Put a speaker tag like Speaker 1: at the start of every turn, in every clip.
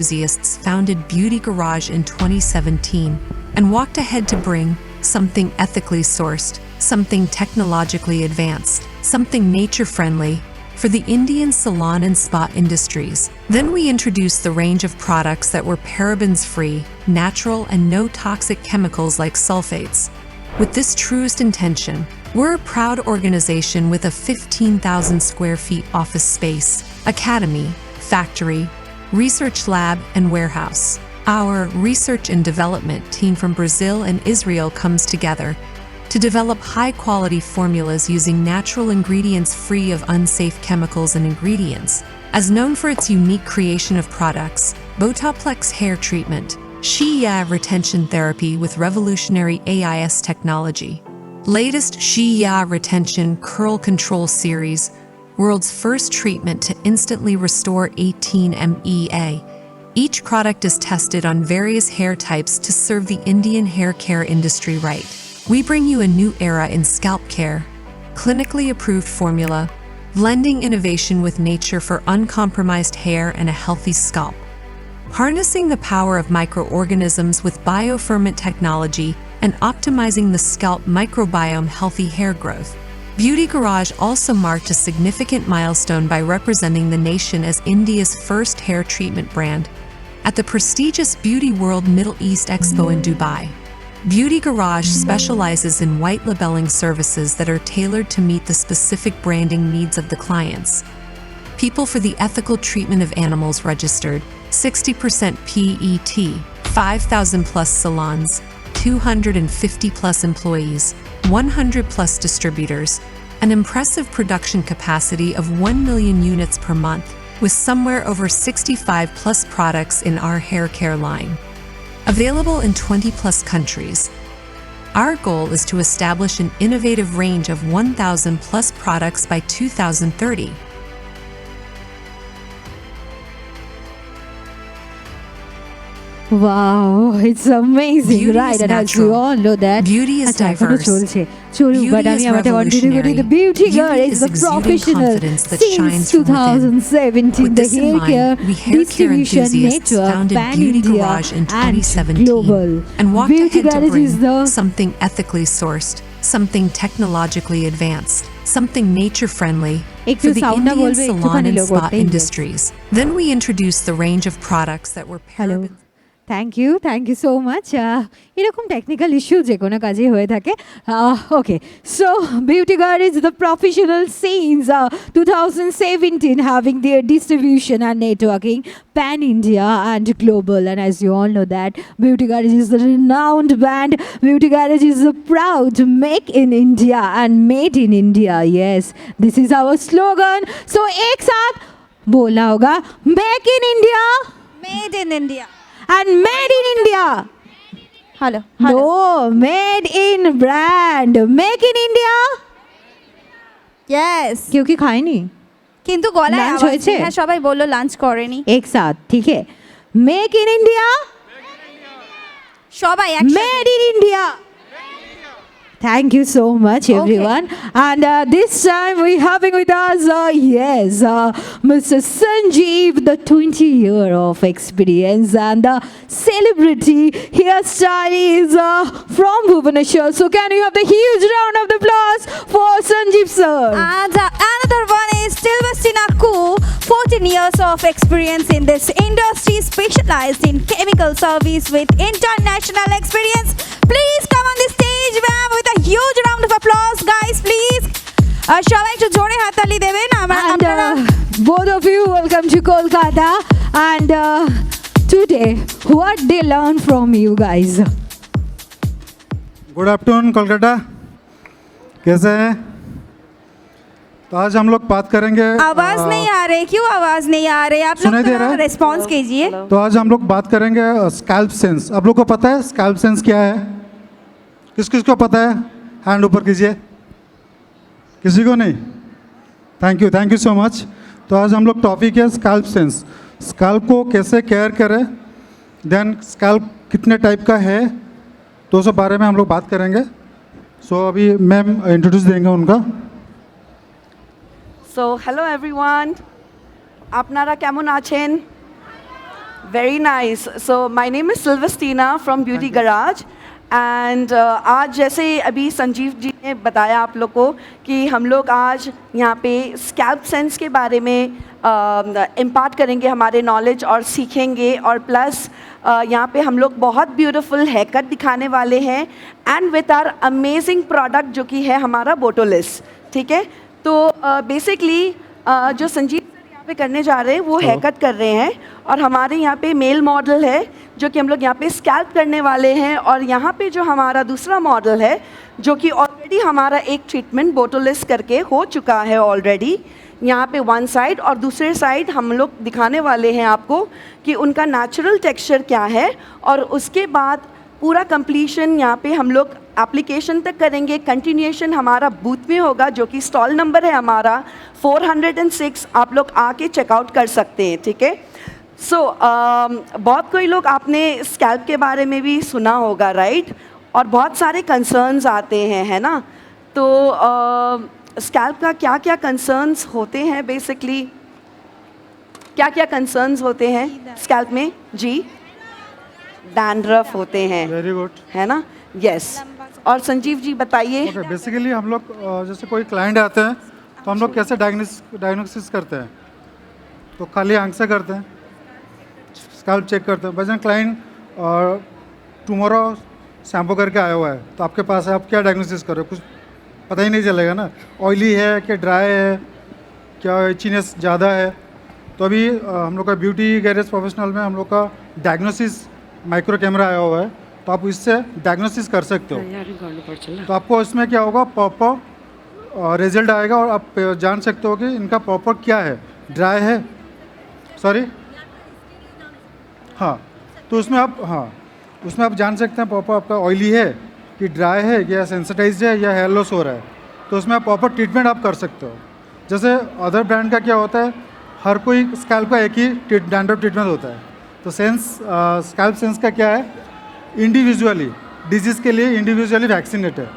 Speaker 1: enthusiasts founded Beauty Garage in 2017 and walked ahead to bring something ethically sourced, something technologically advanced, something nature-friendly for the Indian salon and spa industries. Then we introduced the range of products that were parabens-free, natural, and no toxic chemicals like sulfates. With this truest intention, we're a proud organization with a 15,000 square feet office space, academy, factory, research lab, and warehouse. Our research and development team from Brazil and Israel comes together to develop high-quality formulas using natural ingredients free of unsafe chemicals and ingredients. As known for its unique creation of products, Botoplex hair treatment, Shia retention therapy with revolutionary AIS technology, latest Shia retention curl control series, world's first treatment to instantly restore 18 MEA. Each product is tested on various hair types to serve the Indian hair care industry right. We bring you a new era in scalp care, clinically approved formula, blending innovation with nature for uncompromised hair and a healthy scalp. Harnessing the power of microorganisms with bioferment technology and optimizing the scalp microbiome healthy hair growth. Beauty Garage also marked a significant milestone by representing the nation as India's first hair treatment brand at the prestigious Beauty World Middle East Expo in Dubai. Beauty Garage specializes in white labeling services that are tailored to meet the specific branding needs of the clients. People for the ethical treatment of animals registered, 60% PET, 5,000 plus salons, 250 plus employees, 100 plus distributors, an impressive production capacity of 1 million units per month, with somewhere over 65 plus products in our hair care line. Available in 20 plus countries. Our goal is to establish an innovative range of 1,000 plus products by 2030.
Speaker 2: Wow, it's amazing,
Speaker 1: Beauty
Speaker 2: right?
Speaker 1: is
Speaker 2: And as we
Speaker 1: natural.
Speaker 2: all know that
Speaker 1: Beauty is
Speaker 2: আচ্ছা, এখনো
Speaker 1: diverse.
Speaker 2: চলছে চলুক,
Speaker 1: Beauty
Speaker 2: but
Speaker 1: is
Speaker 2: আমি আমাদের continue করি।
Speaker 1: revolutionary.
Speaker 2: The beauty girl
Speaker 1: Beauty
Speaker 2: is
Speaker 1: is
Speaker 2: the
Speaker 1: exuding
Speaker 2: professional
Speaker 1: confidence that
Speaker 2: since
Speaker 1: shines from within.
Speaker 2: 2017.
Speaker 1: With
Speaker 2: The
Speaker 1: this in
Speaker 2: hair
Speaker 1: mind,
Speaker 2: care
Speaker 1: we hair care
Speaker 2: distribution
Speaker 1: enthusiasts
Speaker 2: network
Speaker 1: founded
Speaker 2: pan
Speaker 1: Beauty
Speaker 2: India
Speaker 1: Garage in
Speaker 2: and
Speaker 1: 2017
Speaker 2: global.
Speaker 1: and walked
Speaker 2: Beauty
Speaker 1: ahead to
Speaker 2: Garage
Speaker 1: bring
Speaker 2: is the
Speaker 1: something ethically sourced, something technologically advanced, something nature-friendly
Speaker 2: একটু
Speaker 1: for the
Speaker 2: sound টা
Speaker 1: Indian
Speaker 2: বলবে,
Speaker 1: salon
Speaker 2: একটুখানি
Speaker 1: and
Speaker 2: low
Speaker 1: spa
Speaker 2: করতেই হবে।
Speaker 1: industries. Then we introduced the range of products that were
Speaker 2: hello
Speaker 1: parabens.
Speaker 2: Thank you so much এরকম technical issue যে কোনো কাজেই হয়ে থাকে okay so beauty guard is the professional since 2017 having their distribution and networking pan India and global, and as you all know that Beauty Garage is the renowned brand. Beauty Garage is proud to make in India and made in India. Yes, this is our slogan. So एक साथ बोला होगा make in India,
Speaker 3: Made in India.
Speaker 2: and made in India.
Speaker 3: Hello.
Speaker 2: No, made in brand. Make in India.
Speaker 3: Yes.
Speaker 2: কেউ কি খায়নি
Speaker 3: কিন্তু গলায়
Speaker 2: Lunch
Speaker 3: আওয়াজ
Speaker 2: হয়েছে?
Speaker 3: নেই। হ্যাঁ, সবাই বললো লাঞ্চ করেনি।
Speaker 2: एक साथ ठीक है मेक इन इंडिया
Speaker 3: সবাই একসাথে।
Speaker 2: Made in India. Thank you so much, everyone. And this time we're having with us, Mr. Sanjeev, the 20-year of experience and the celebrity hairstylist from Bhubaneswar. So can you have the huge round of applause for Sanjeev, sir?
Speaker 3: And another one is Silvasti Nakku, 14 years of experience in this industry, specialized in chemical service with international experience. Please come on the stage, ma'am, with a huge round of applause, guys, please. সবাই একটু জোরে হাততালি দেবেন।
Speaker 2: And both of you welcome to Kolkata. And today, what they learn from you guys?
Speaker 4: Good afternoon Kolkata, कैसे हैं? तो आज हम लोग बात करेंगे
Speaker 3: आवाज नहीं आ रही, क्यों आवाज नहीं आ रही? आप लोग
Speaker 4: सुनाई दे रहा है?
Speaker 3: रिस्पॉन्स कीजिए।
Speaker 4: तो आज हम लोग बात करेंगे स्कैल्प सेंस। आप लोग को पता है स्कैल्प सेंस क्या है? किस किस को पता है? हैंड ऊपर कीजिए। किसी को नहीं? Thank you so much. तो आज हम लोग टॉपिक है स्कैल्प सेंस। स्कैल्प को कैसे केयर करें, देन स्कैल्प कितने टाइप का है, तो उस बारे में हम लोग बात करेंगे। सो अभी मैम इंट्रोड्यूस देंगे उनका।
Speaker 5: So hello everyone, আপনারা কেমন আছেন? Very nice. So my name is Silvestina from Beauty Garage. And आज जैसे अभी संजीव जी ने बताया आप लोग को कि हम लोग आज यहाँ पे स्कैल्प सेंस के बारे में इम्पार्ट करेंगे हमारे नॉलेज और सीखेंगे, और प्लस यहाँ पे हम लोग बहुत ब्यूटीफुल हेयर कट दिखाने वाले हैं and with our amazing product जो कि है हमारा बोटोलिस। ठीक है, तो बेसिकली जो संजीव सर यहाँ पे करने जा रहे हैं वो हेयर कट कर रहे हैं, और हमारे यहाँ पे मेल मॉडल है जो कि हम लोग यहाँ पे स्कैल्प करने वाले हैं, और यहाँ पे जो हमारा दूसरा मॉडल है जो कि ऑलरेडी हमारा एक ट्रीटमेंट बोटोलिस करके हो चुका है ऑलरेडी यहाँ पे वन साइड, और दूसरे साइड हम लोग दिखाने वाले हैं आपको कि उनका नेचुरल टेक्सचर क्या है, और उसके बाद पूरा कंप्लीशन यहाँ पे हम लोग एप्लीकेशन तक करेंगे। कंटिन्यूएशन हमारा बूथ में होगा जो कि स्टॉल नंबर है हमारा 406, आप लोग आके चेकआउट कर सकते हैं। ठीक है, सो बहुत कोई लोग आपने स्कैल्प के बारे में भी सुना होगा, राइट, और बहुत सारे कंसर्न्स आते हैं, है ना। तो स्कैल्प का क्या क्या कंसर्न्स होते हैं, बेसिकली क्या क्या कंसर्न्स होते हैं स्कैल्प में? जी, डैंड्रफ होते हैं,
Speaker 4: वेरी गुड,
Speaker 5: है ना, यस। और संजीव जी बताइए।
Speaker 4: ओके, बेसिकली हम लोग जैसे कोई क्लाइंट आते हैं तो हम लोग कैसे डायग्नोसिस करते हैं, तो खाली आंख से करते हैं, स्कैल्प चेक करते हैं। वजन क्लाइंट टुमारो शैम्पू करके आया हुआ है तो आपके पास है, आप क्या डायग्नोसिस कर रहे हो, कुछ पता ही नहीं चलेगा ना, ऑयली है क्या ड्राई है, क्या इचीनेस ज़्यादा है। तो अभी हम लोग का ब्यूटी गैरेज प्रोफेशनल में हम लोग का डायग्नोसिस माइक्रो कैमरा आया हुआ है, तो आप इससे डायग्नोसिस कर सकते हो। तो आपको इसमें क्या होगा, प्रॉपर रिजल्ट आएगा और आप जान सकते हो कि इनका प्रॉपर क्या है, ड्राई है, सॉरी, हाँ, तो उसमें आप जान सकते हैं प्रॉपर आपका ऑयली है कि ड्राई है या सेंसिटाइज है या हेयर लॉस हो रहा है, तो उसमें आप प्रॉपर ट्रीटमेंट आप कर सकते हो। जैसे अदर ब्रांड का क्या होता है, हर कोई स्कैल्प का एक ही डैंड्रफ ट्रीटमेंट होता है, तो स्कैल्प सेंस का क्या है, इंडिविजुअली डिजीज़ के लिए इंडिविजुअली वैक्सीनेट है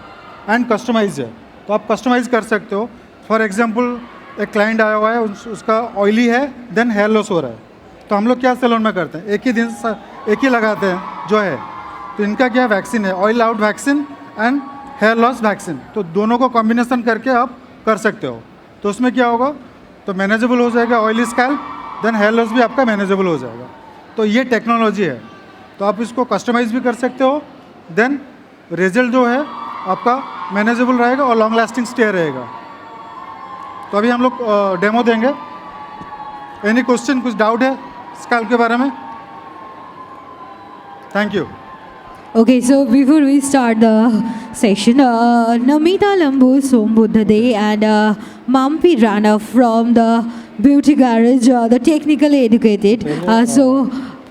Speaker 4: एंड कस्टमाइज है, तो आप कस्टमाइज़ कर सकते हो। फॉर एग्जांपल एक क्लाइंट आया हुआ है, उसका ऑयली है देन हेयर लॉस हो रहा है, तो हम लोग क्या सैलून में करते हैं, एक ही दिन एक ही लगाते हैं जो है, तो इनका क्या वैक्सीन है, oil out vaccine and hair loss vaccine, तो दोनों को कॉम्बिनेशन करके आप कर सकते हो। तो उसमें क्या होगा, तो मैनेजेबल हो जाएगा oily scalp, then hair loss भी आपका मैनेजेबल हो जाएगा। तो ये टेक्नोलॉजी है, तो आप इसको कस्टमाइज़ भी कर सकते हो, देन रिजल्ट जो है आपका मैनेजेबल रहेगा और लॉन्ग लास्टिंग स्टे रहेगा। तो अभी हम लोग डेमो देंगे। एनी क्वेश्चन, कुछ डाउट है स्कैल्प के बारे में? Thank you.
Speaker 2: Okay, so before we start the session, Namita Lambu Sombudhade and Mampi Rana from the Beauty Garage, the technically educated. So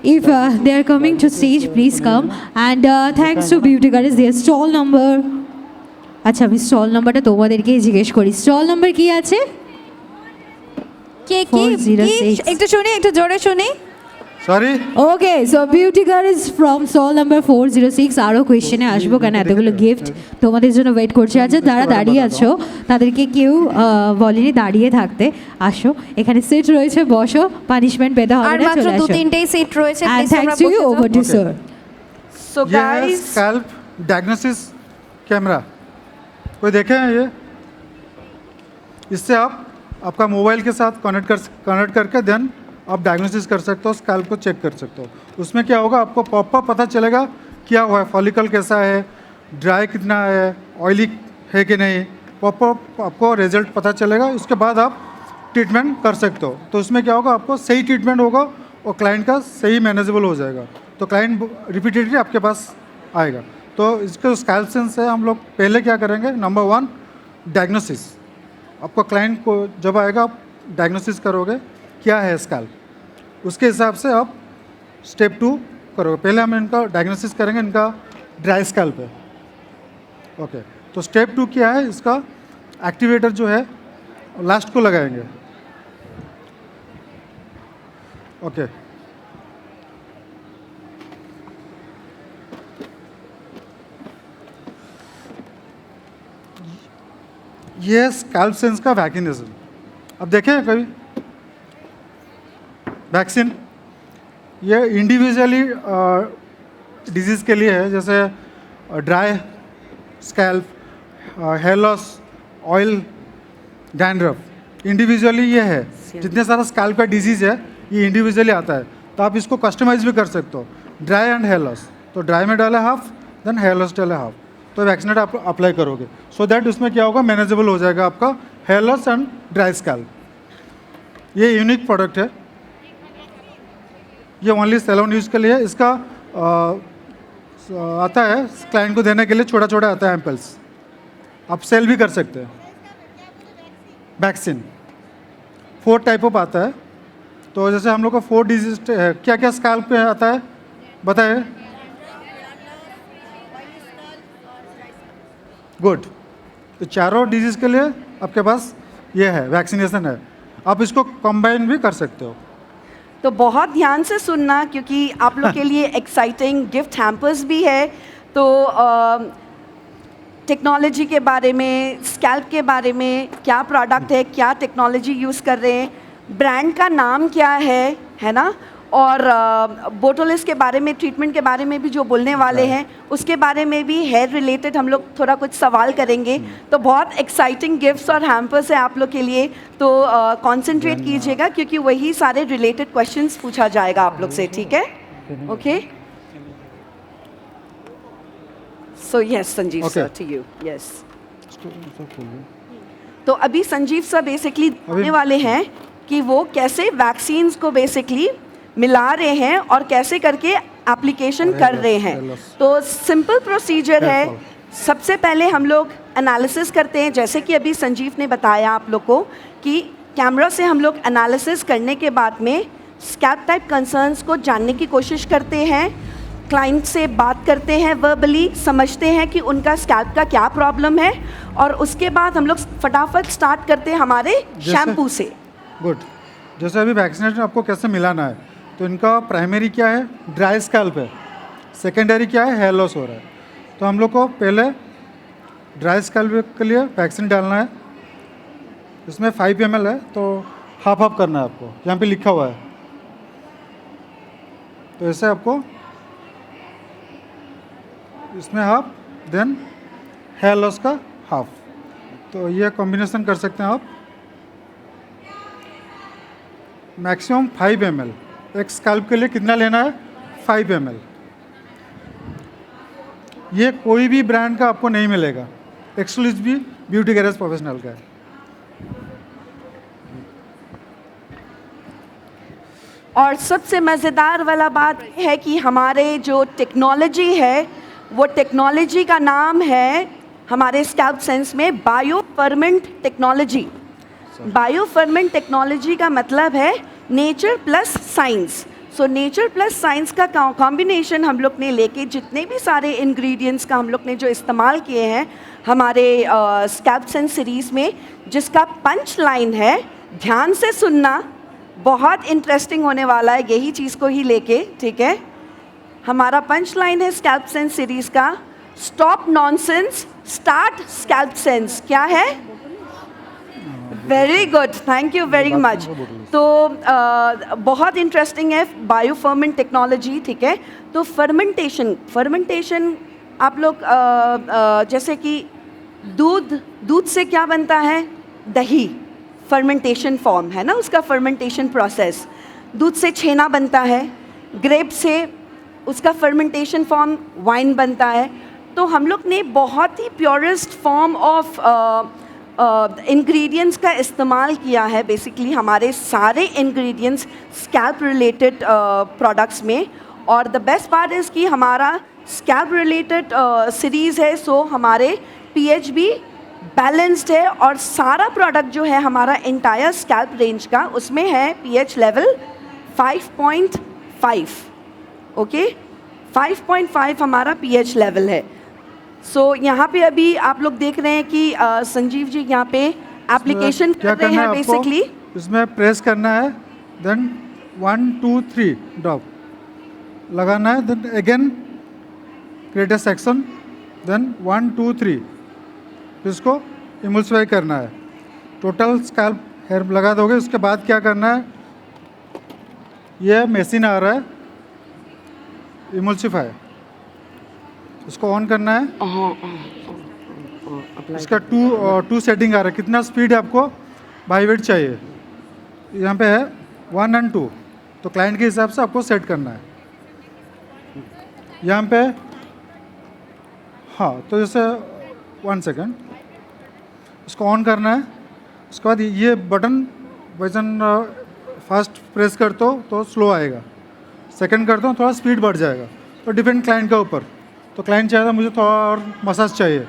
Speaker 2: if they are coming to stage, please come. And thanks to Beauty Garage, their stall number. আচ্ছা, আমি stall নাম্বারটা তোমাদেরকেই জিজ্ঞেস করি, stall number কি আছে?
Speaker 3: কে কি
Speaker 2: 406
Speaker 3: একটু শুনি, একটু জোরে শুনি।
Speaker 4: Sorry,
Speaker 2: okay, so beauty girls from stall number 406। আরও কোয়েশ্চেনে আসবো কেন, এতগুলো গিফট তোমাদের জন্য ওয়েট করছে। আচ্ছা, যারা দাঁড়িয়ে আছো তাদেরকে কেউ বলেনি দাঁড়িয়ে থাকতে, আসো, এখানে সিট রয়েছে, বসো, পানিশমেন্ট পেতে হবে
Speaker 3: আর
Speaker 2: না,
Speaker 3: মাত্র
Speaker 2: চলে আসো।
Speaker 3: 2-3টেই সিট রয়েছে,
Speaker 2: And
Speaker 3: প্লিজ
Speaker 2: thanks
Speaker 3: তোমরা
Speaker 2: to you,
Speaker 3: বসে
Speaker 2: over
Speaker 3: যাও।
Speaker 2: to sir.
Speaker 5: सो
Speaker 4: ये है
Speaker 5: गाइस,
Speaker 4: स्कैल्प डायग्नोसिस कैमरा, कोई देखे हैं ये? इससे आप आपका मोबाइल के साथ कनेक्ट करके देन आप डायग्नोसिस कर सकते हो, स्कैल्प को चेक कर सकते हो। उसमें क्या होगा, आपको प्रॉपर पता चलेगा क्या हुआ है, फॉलिकल कैसा है, ड्राई कितना है, ऑयली है कि नहीं, प्रॉपर आपको रिजल्ट पता चलेगा। उसके बाद आप ट्रीटमेंट कर सकते हो। तो उसमें क्या होगा, आपको सही ट्रीटमेंट होगा और क्लाइंट का सही मैनेजेबल हो जाएगा, तो क्लाइंट रिपीटेडली आपके पास आएगा। तो इसके स्कैल्प सेंस है, हम लोग पहले क्या करेंगे, नंबर 1 डायग्नोसिस। आपको क्लाइंट को जब आएगा आप डायग्नोसिस करोगे क्या है स्कैल्प, उसके हिसाब से आप स्टेप 2 करोगे। पहले हम इनका डायग्नोसिस करेंगे, इनका ड्राई स्कैल्प है, ओके। तो स्टेप 2 क्या है, इसका एक्टिवेटर जो है लास्ट को लगाएंगे, ओके। ये स्कैल्प सेंस का वैक्सीनेशन, अब देखें कभी वैक्सीन, ये इंडिविजुअली डिजीज़ के लिए है, जैसे dry scalp, hair loss, oil, dandruff. Individually ये है, जितने सारा स्कैल्प का डिजीज़ है ये इंडिविजुअली आता है, तो आप इसको कस्टमाइज भी कर सकते हो। ड्राई एंड हेयर लॉस, तो ड्राई में डाले हाफ, देन हेयर लॉस डाले हाफ, तो वैक्सीनेट आप अप्लाई करोगे, सो दैट उसमें क्या होगा, मैनेजेबल हो जाएगा आपका hair loss and dry scalp. ये यूनिक प्रोडक्ट है, ये ओनली सैलून यूज़ के लिए है। इसका आता है क्लाइंट को देने के लिए, छोटा छोटा आता है एम्पल्स, आप सेल भी कर सकते हैं। वैक्सीन 4 टाइप ऑफ आता है, तो जैसे हम लोग को 4 डिजीज क्या क्या स्कैल्प पे आता है बताए। गुड, तो चारों डिजीज़ के लिए आपके पास ये है, वैक्सीनेशन है, आप इसको कंबाइन भी कर सकते हो।
Speaker 5: तो बहुत ध्यान से सुनना, क्योंकि आप लोग के लिए एक्साइटिंग गिफ्ट हैम्पर्स भी है। तो टेक्नोलॉजी के बारे में, स्कैल्प के बारे में, क्या प्रोडक्ट है, क्या टेक्नोलॉजी यूज़ कर रहे हैं, ब्रांड का नाम क्या है ना, और बोटोलिस के बारे में, ट्रीटमेंट के बारे में भी जो बोलने वाले हैं, उसके बारे में भी हेयर रिलेटेड हम लोग थोड़ा कुछ सवाल करेंगे। तो बहुत एक्साइटिंग गिफ्ट्स और हैम्पर्स है आप लोग के लिए, तो कंसंट्रेट कीजिएगा, क्योंकि वही सारे रिलेटेड क्वेश्चंस पूछा जाएगा आप लोग से, ठीक है? Okay, so yes Sanjeev sir, to you. Yes, तो अभी संजीव सर बेसिकली बताने वाले हैं कि वो कैसे वैक्सीन्स को बेसिकली मिला रहे हैं और कैसे करके एप्लीकेशन कर रहे हैं। तो सिंपल प्रोसीजर है, सबसे पहले हम लोग एनालिसिस करते हैं, जैसे कि अभी संजीव ने बताया आप लोग को कि कैमरा से हम लोग एनालिसिस करने के बाद में स्कैल्प टाइप कंसर्न्स को जानने की कोशिश करते हैं, क्लाइंट से बात करते हैं, वर्बली समझते हैं कि उनका स्कैल्प का क्या प्रॉब्लम है, और उसके बाद हम लोग फटाफट स्टार्ट करते हैं हमारे शैम्पू से।
Speaker 4: गुड, जैसे अभी वैक्सीनेशन आपको कैसे मिलाना है, तो इनका प्राइमरी क्या है, ड्राई स्कैल्प है, सेकेंडरी क्या है, हेयर लॉस हो रहा है। तो हम लोग को पहले ड्राई स्कैल्प के लिए वैक्सीन डालना है, इसमें 5 ml है, तो हाफ हाफ करना है आपको, यहाँ पे लिखा हुआ है, तो ऐसे आपको इसमें हाफ, देन हेयर लॉस का हाफ, तो ये कॉम्बिनेशन कर सकते हैं आप। मैक्सिमम 5 ml, एक स्कैल्प के लिए कितना लेना है, 5 ml। ये कोई भी ब्रांड का आपको नहीं मिलेगा, एक्सक्लूसिव भी ब्यूटी गैरेज प्रोफेशनल का है।
Speaker 5: और सबसे मज़ेदार वाला बात है कि हमारे जो टेक्नोलॉजी है, वो टेक्नोलॉजी का नाम है हमारे स्कैल्प सेंस में बायोफर्मेंट टेक्नोलॉजी। बायोफर्मेंट टेक्नोलॉजी का मतलब है nature plus science. So nature plus science का कॉम्बिनेशन हम लोग ने लेके, जितने भी सारे इंग्रेडिएंट्स का हम लोग ने जो इस्तेमाल किए हैं हमारे स्कैल्प सेंस सीरीज़ में, जिसका पंच लाइन है, ध्यान से सुनना, बहुत इंटरेस्टिंग होने वाला है यही चीज़ को ही लेके, ठीक है? हमारा पंच लाइन है स्कैल्प सेंस सीरीज़ का, stop nonsense, start scalp sense. क्या है? Very good, thank you very much. तो बहुत इंटरेस्टिंग है बायोफर्मेंट टेक्नोलॉजी, ठीक है? तो फर्मेंटेशन आप लोग जैसे कि दूध से क्या बनता है, दही, फर्मेंटेशन फॉर्म है ना उसका, फर्मेंटेशन प्रोसेस। दूध से छेना बनता है, ग्रेप से उसका फर्मेंटेशन फॉर्म वाइन बनता है। तो हम लोग ने बहुत ही प्योरेस्ट फॉर्म ऑफ इंग्रेडिएंट्स का इस्तेमाल किया है बेसिकली हमारे सारे इंग्रेडिएंट्स स्कैल्प रिलेटेड प्रोडक्ट्स में। और द बेस्ट पार्ट इज़ कि हमारा स्कैल्प रिलेटेड सीरीज़ है, सो हमारे pH भी बैलेंस्ड है, और सारा प्रोडक्ट जो है हमारा इंटायर स्कैल्प रेंज का, उसमें है pH लेवल 5.5, ओके? 5.5 हमारा pH लेवल है। सो यहाँ पे अभी आप लोग देख रहे हैं कि संजीव जी यहाँ पे एप्लीकेशन कर रहे हैं बेसिकली।
Speaker 4: इसमें प्रेस करना है, देन 1 2 3 ड्रॉप लगाना है, then again create a section, then 1 2 3 इसको इमल्सिफाई करना है। टोटल स्कैल्प हेयर लगा दोगे। उसके बाद क्या करना है, ये मशीन आ रहा है, इमल्सिफाई, इसको ऑन करना है। इसका टू सेटिंग आ रहा है, कितना स्पीड आपको बाई वेट चाहिए, यहाँ पे है 1 और 2, तो क्लाइंट के हिसाब से आपको सेट करना है। यहाँ पे हाँ, तो जैसे 1 सेकेंड, इसको ऑन करना है। उसके बाद ये बटन वजन फास्ट प्रेस करते हो तो स्लो आएगा, सेकंड करता हूँ थोड़ा स्पीड बढ़ जाएगा, तो डिपेंड क्लाइंट के ऊपर। तो क्लाइंट चाहता मुझे थोड़ा और मसाज चाहिए,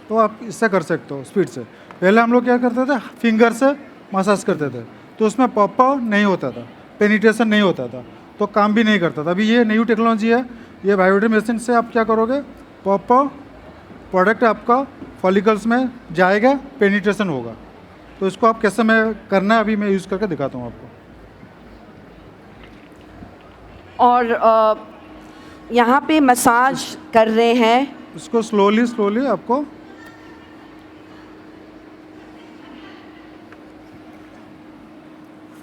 Speaker 4: तो आप इससे कर सकते हो स्पीड से। पहले हम लोग क्या करते थे, फिंगर से मसाज करते थे, तो उसमें पॉप नहीं होता था, पेनिट्रेशन नहीं होता था, तो काम भी नहीं करता था। अभी ये न्यू टेक्नोलॉजी है, ये वाइब्रेटर मशीन से आप क्या करोगे, पॉप प्रोडक्ट आपका फॉलिकल्स में जाएगा, पेनिट्रेशन होगा। तो इसको आप कैसे मैं करना है अभी मैं यूज़ करके दिखाता हूँ आपको।
Speaker 5: और यहाँ पे मसाज कर रहे हैं,
Speaker 4: इसको स्लोली स्लोली आपको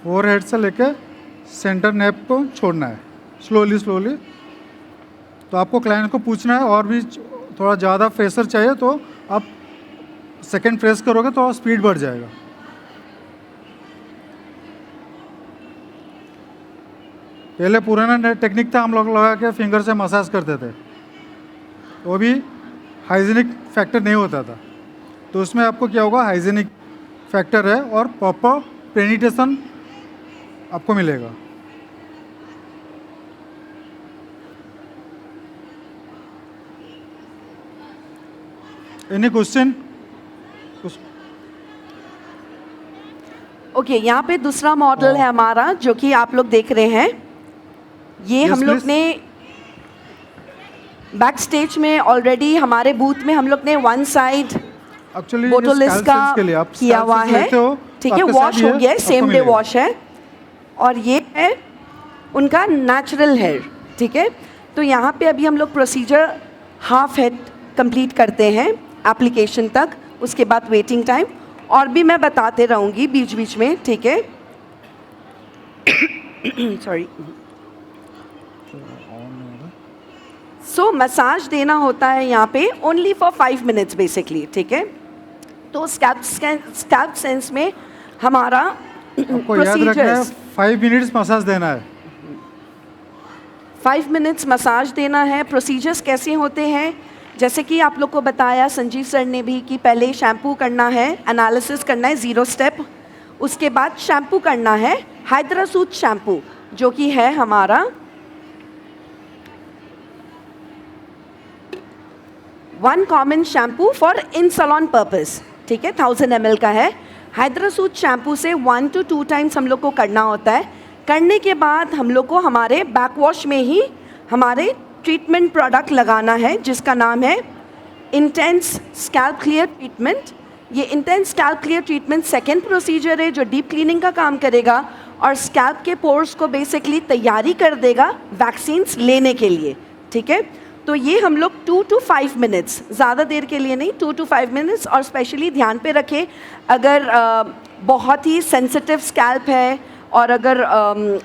Speaker 4: फोर हेड से लेके सेंटर नेप को छोड़ना है स्लोली स्लोली। तो आपको क्लाइंट को पूछना है और भी थोड़ा ज़्यादा प्रेशर चाहिए तो आप सेकंड प्रेस करोगे तो स्पीड बढ़ जाएगा। पहले पुराना टेक्निक था, हम लोग लगा के फिंगर से मसाज करते थे, वो भी हाइजीनिक फैक्टर नहीं होता था। तो उसमें आपको क्या होगा, हाइजीनिक फैक्टर है और प्रॉपर पेनिट्रेशन आपको मिलेगा। Any question?
Speaker 5: ओके, यहाँ पे दूसरा मॉडल है हमारा जो कि आप लोग देख रहे हैं। ये
Speaker 4: Yes,
Speaker 5: हम लोग
Speaker 4: please.
Speaker 5: ने बैक स्टेज में ऑलरेडी हमारे बूथ में हम लोग ने वन साइड
Speaker 4: एक्चुअली
Speaker 5: बोटोलिस का किया हुआ है, ठीक है, वॉश हो गया है, सेम डे वॉश है। और ये है उनका नेचुरल हेयर, ठीक है। तो यहाँ पे अभी हम लोग प्रोसीजर हाफ हेड कंप्लीट करते हैं एप्लीकेशन तक, उसके बाद वेटिंग टाइम और भी मैं बताते रहूँगी बीच बीच में, ठीक है। सॉरी। सो मसाज देना होता है यहाँ पे ओनली फॉर 5 मिनट्स बेसिकली, ठीक है। तो स्कैल्प सेंस में हमारा
Speaker 4: आपको याद रखना है 5 मिनट्स मसाज देना है।
Speaker 5: 5 मिनट्स मसाज देना है। प्रोसीजर्स कैसे होते हैं, जैसे कि आप लोग को बताया संजीव सर ने भी कि पहले शैम्पू करना है, एनालिसिस करना है 0 स्टेप, उसके बाद शैम्पू करना है हाइड्रासूट शैम्पू जो कि है हमारा 1 common shampoo for in salon purpose, ठीक है, 1000 ml का है। हाइड्रासूट शैम्पू से 1 to 2 टाइम्स हम लोग को करना होता है। करने के बाद हम लोग को हमारे बैक वॉश में ही हमारे ट्रीटमेंट प्रोडक्ट लगाना है जिसका नाम है इंटेंस स्कैल्प क्लियर ट्रीटमेंट। ये intense scalp clear treatment second procedure है जो डीप क्लीनिंग का काम करेगा और स्कैल्प के पोर्स को बेसिकली तैयारी कर देगा वैक्सीन्स लेने के लिए, ठीक है। तो ये हम लोग 2 to 5 मिनट्स, ज़्यादा देर के लिए नहीं, 2 to 5 मिनट्स। और स्पेशली ध्यान पे रखें अगर बहुत ही सेंसिटिव स्कैल्प है और अगर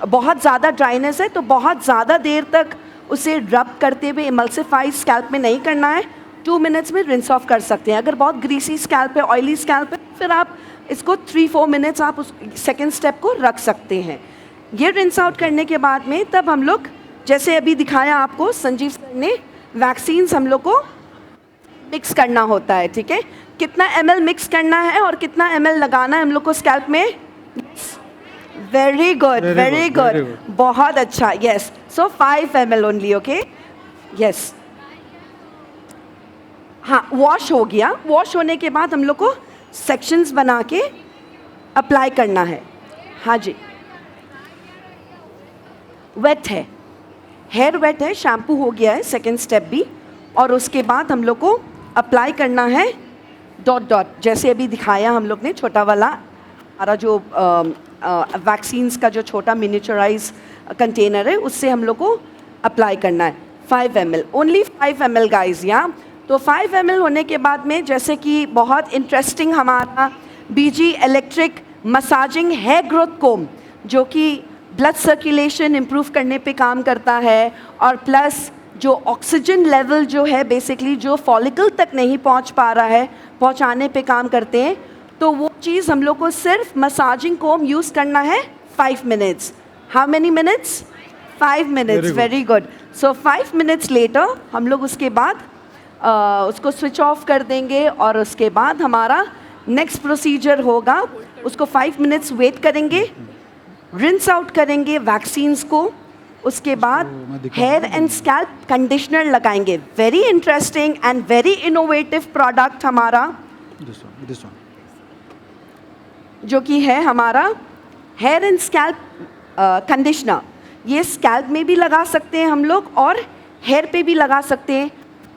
Speaker 5: बहुत ज़्यादा ड्राइनेस है तो बहुत ज़्यादा देर तक उसे रब करते हुए इमल्सिफाई स्कैल्प में नहीं करना है, 2 मिनट्स में रिंस ऑफ कर सकते हैं। अगर बहुत ग्रीसी स्कैल्प है, ऑयली स्कैल्प है, फिर आप इसको 3-4 मिनट्स आप उस सेकेंड स्टेप को रख सकते हैं। ये रिंस आउट करने के बाद में तब हम लोग जैसे अभी दिखाया आपको संजीव सर ने, वैक्सीन्स हम लोग को मिक्स करना होता है, ठीक है। कितना ml मिक्स करना है और कितना ml लगाना है हम लोग को स्कैल्प में, वेरी गुड, वेरी गुड, बहुत अच्छा, यस। सो 5 ml ओनली, ओके, यस। हाँ, वॉश हो गया। वॉश होने के बाद हम लोग को सेक्शंस बना के अप्लाई करना है। हाँ जी, वेट है, हेयर वेट है, शैम्पू हो गया है, सेकेंड स्टेप भी। और उसके बाद हम लोग को अप्लाई करना है डॉट डॉट, जैसे अभी दिखाया हम लोग ने, छोटा वाला हमारा जो वैक्सीन्स का जो छोटा मिनिचराइज कंटेनर है उससे हम लोग को अप्लाई करना है। 5 ml, ओनली 5 ml गाइज, यहाँ। तो 5 ml होने के बाद में जैसे कि बहुत इंटरेस्टिंग हमारा BG electric massaging hair growth comb जो कि ब्लड सर्कुलेशन इम्प्रूव करने पे काम करता है, और प्लस जो ऑक्सीजन लेवल जो है बेसिकली जो फॉलिकल तक नहीं पहुंच पा रहा है, पहुंचाने पे काम करते हैं। तो वो चीज़ हम लोग को सिर्फ मसाजिंग कोम यूज़ करना है 5 minutes. How many minutes? 5 minutes. Very good. So 5 minutes later हम लोग उसके बाद उसको स्विच ऑफ कर देंगे, और उसके बाद हमारा नेक्स्ट प्रोसीजर होगा, उसको 5 मिनट्स वेट करेंगे, रिंस आउट करेंगे वैक्सीन्स को, उसके बाद हेयर एंड स्कैल्प कंडीशनर लगाएंगे। Very interesting and very innovative product हमारा
Speaker 4: this one.
Speaker 5: जो कि है हमारा हेयर एंड स्कैल्प कंडीशनर। ये स्कैल्प में भी लगा सकते हैं हम लोग और हेयर पे भी लगा सकते हैं।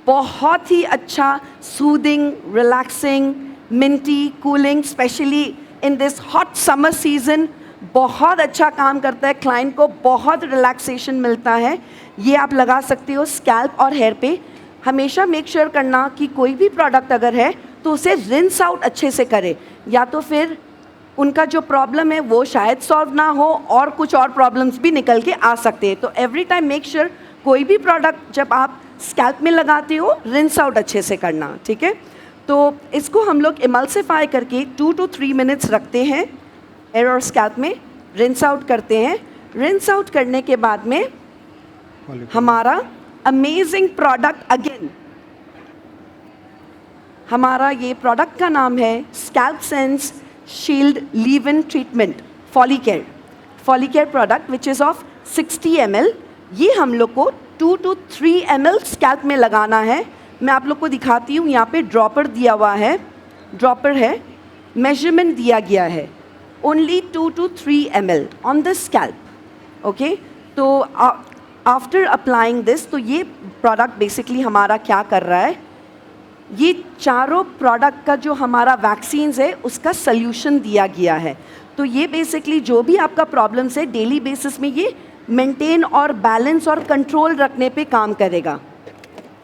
Speaker 5: बहुत ही अच्छा, soothing, relaxing, Minty, cooling, specially in this hot summer season बहुत अच्छा काम करता है। क्लाइंट को बहुत रिलैक्सेशन मिलता है। ये आप लगा सकते हो स्कैल्प और हेयर पे। हमेशा मेक श्योर करना कि कोई भी प्रोडक्ट अगर है तो उसे रिंस आउट अच्छे से करे, या तो फिर उनका जो प्रॉब्लम है वो शायद सॉल्व ना हो और कुछ और प्रॉब्लम्स भी निकल के आ सकते हैं। तो एवरी टाइम मेक श्योर कोई भी प्रोडक्ट जब आप स्कैल्प में लगाते हो रिंस आउट अच्छे से करना, ठीक है। तो इसको हम लोग इमल्सिफाई करके 2 to 3 मिनट्स रखते हैं हेयर और स्कैल्प में, रिंस आउट करते हैं। रिंस आउट करने के बाद में हमारा अमेजिंग प्रोडक्ट, अगेन हमारा ये प्रोडक्ट का नाम है scalp sense shield leave in treatment folicare product which is of 60 ml। ये हम लोग को 2 to 3 ml स्कैल्प में लगाना है। मैं आप लोग को दिखाती हूँ, यहाँ पे ड्रॉपर दिया हुआ है, ड्रॉपर है, मेजरमेंट दिया गया है, only 2 to 3 ml on the scalp. Okay, तो आफ्टर अप्लाइंग दिस, तो ये प्रोडक्ट बेसिकली हमारा क्या कर रहा है, ये चारों प्रोडक्ट का जो हमारा वैक्सीन्स है उसका सल्यूशन दिया गया है। तो ये बेसिकली जो भी आपका प्रॉब्लम्स है डेली बेसिस में ये मेंटेन और बैलेंस और कंट्रोल रखने पे काम करेगा।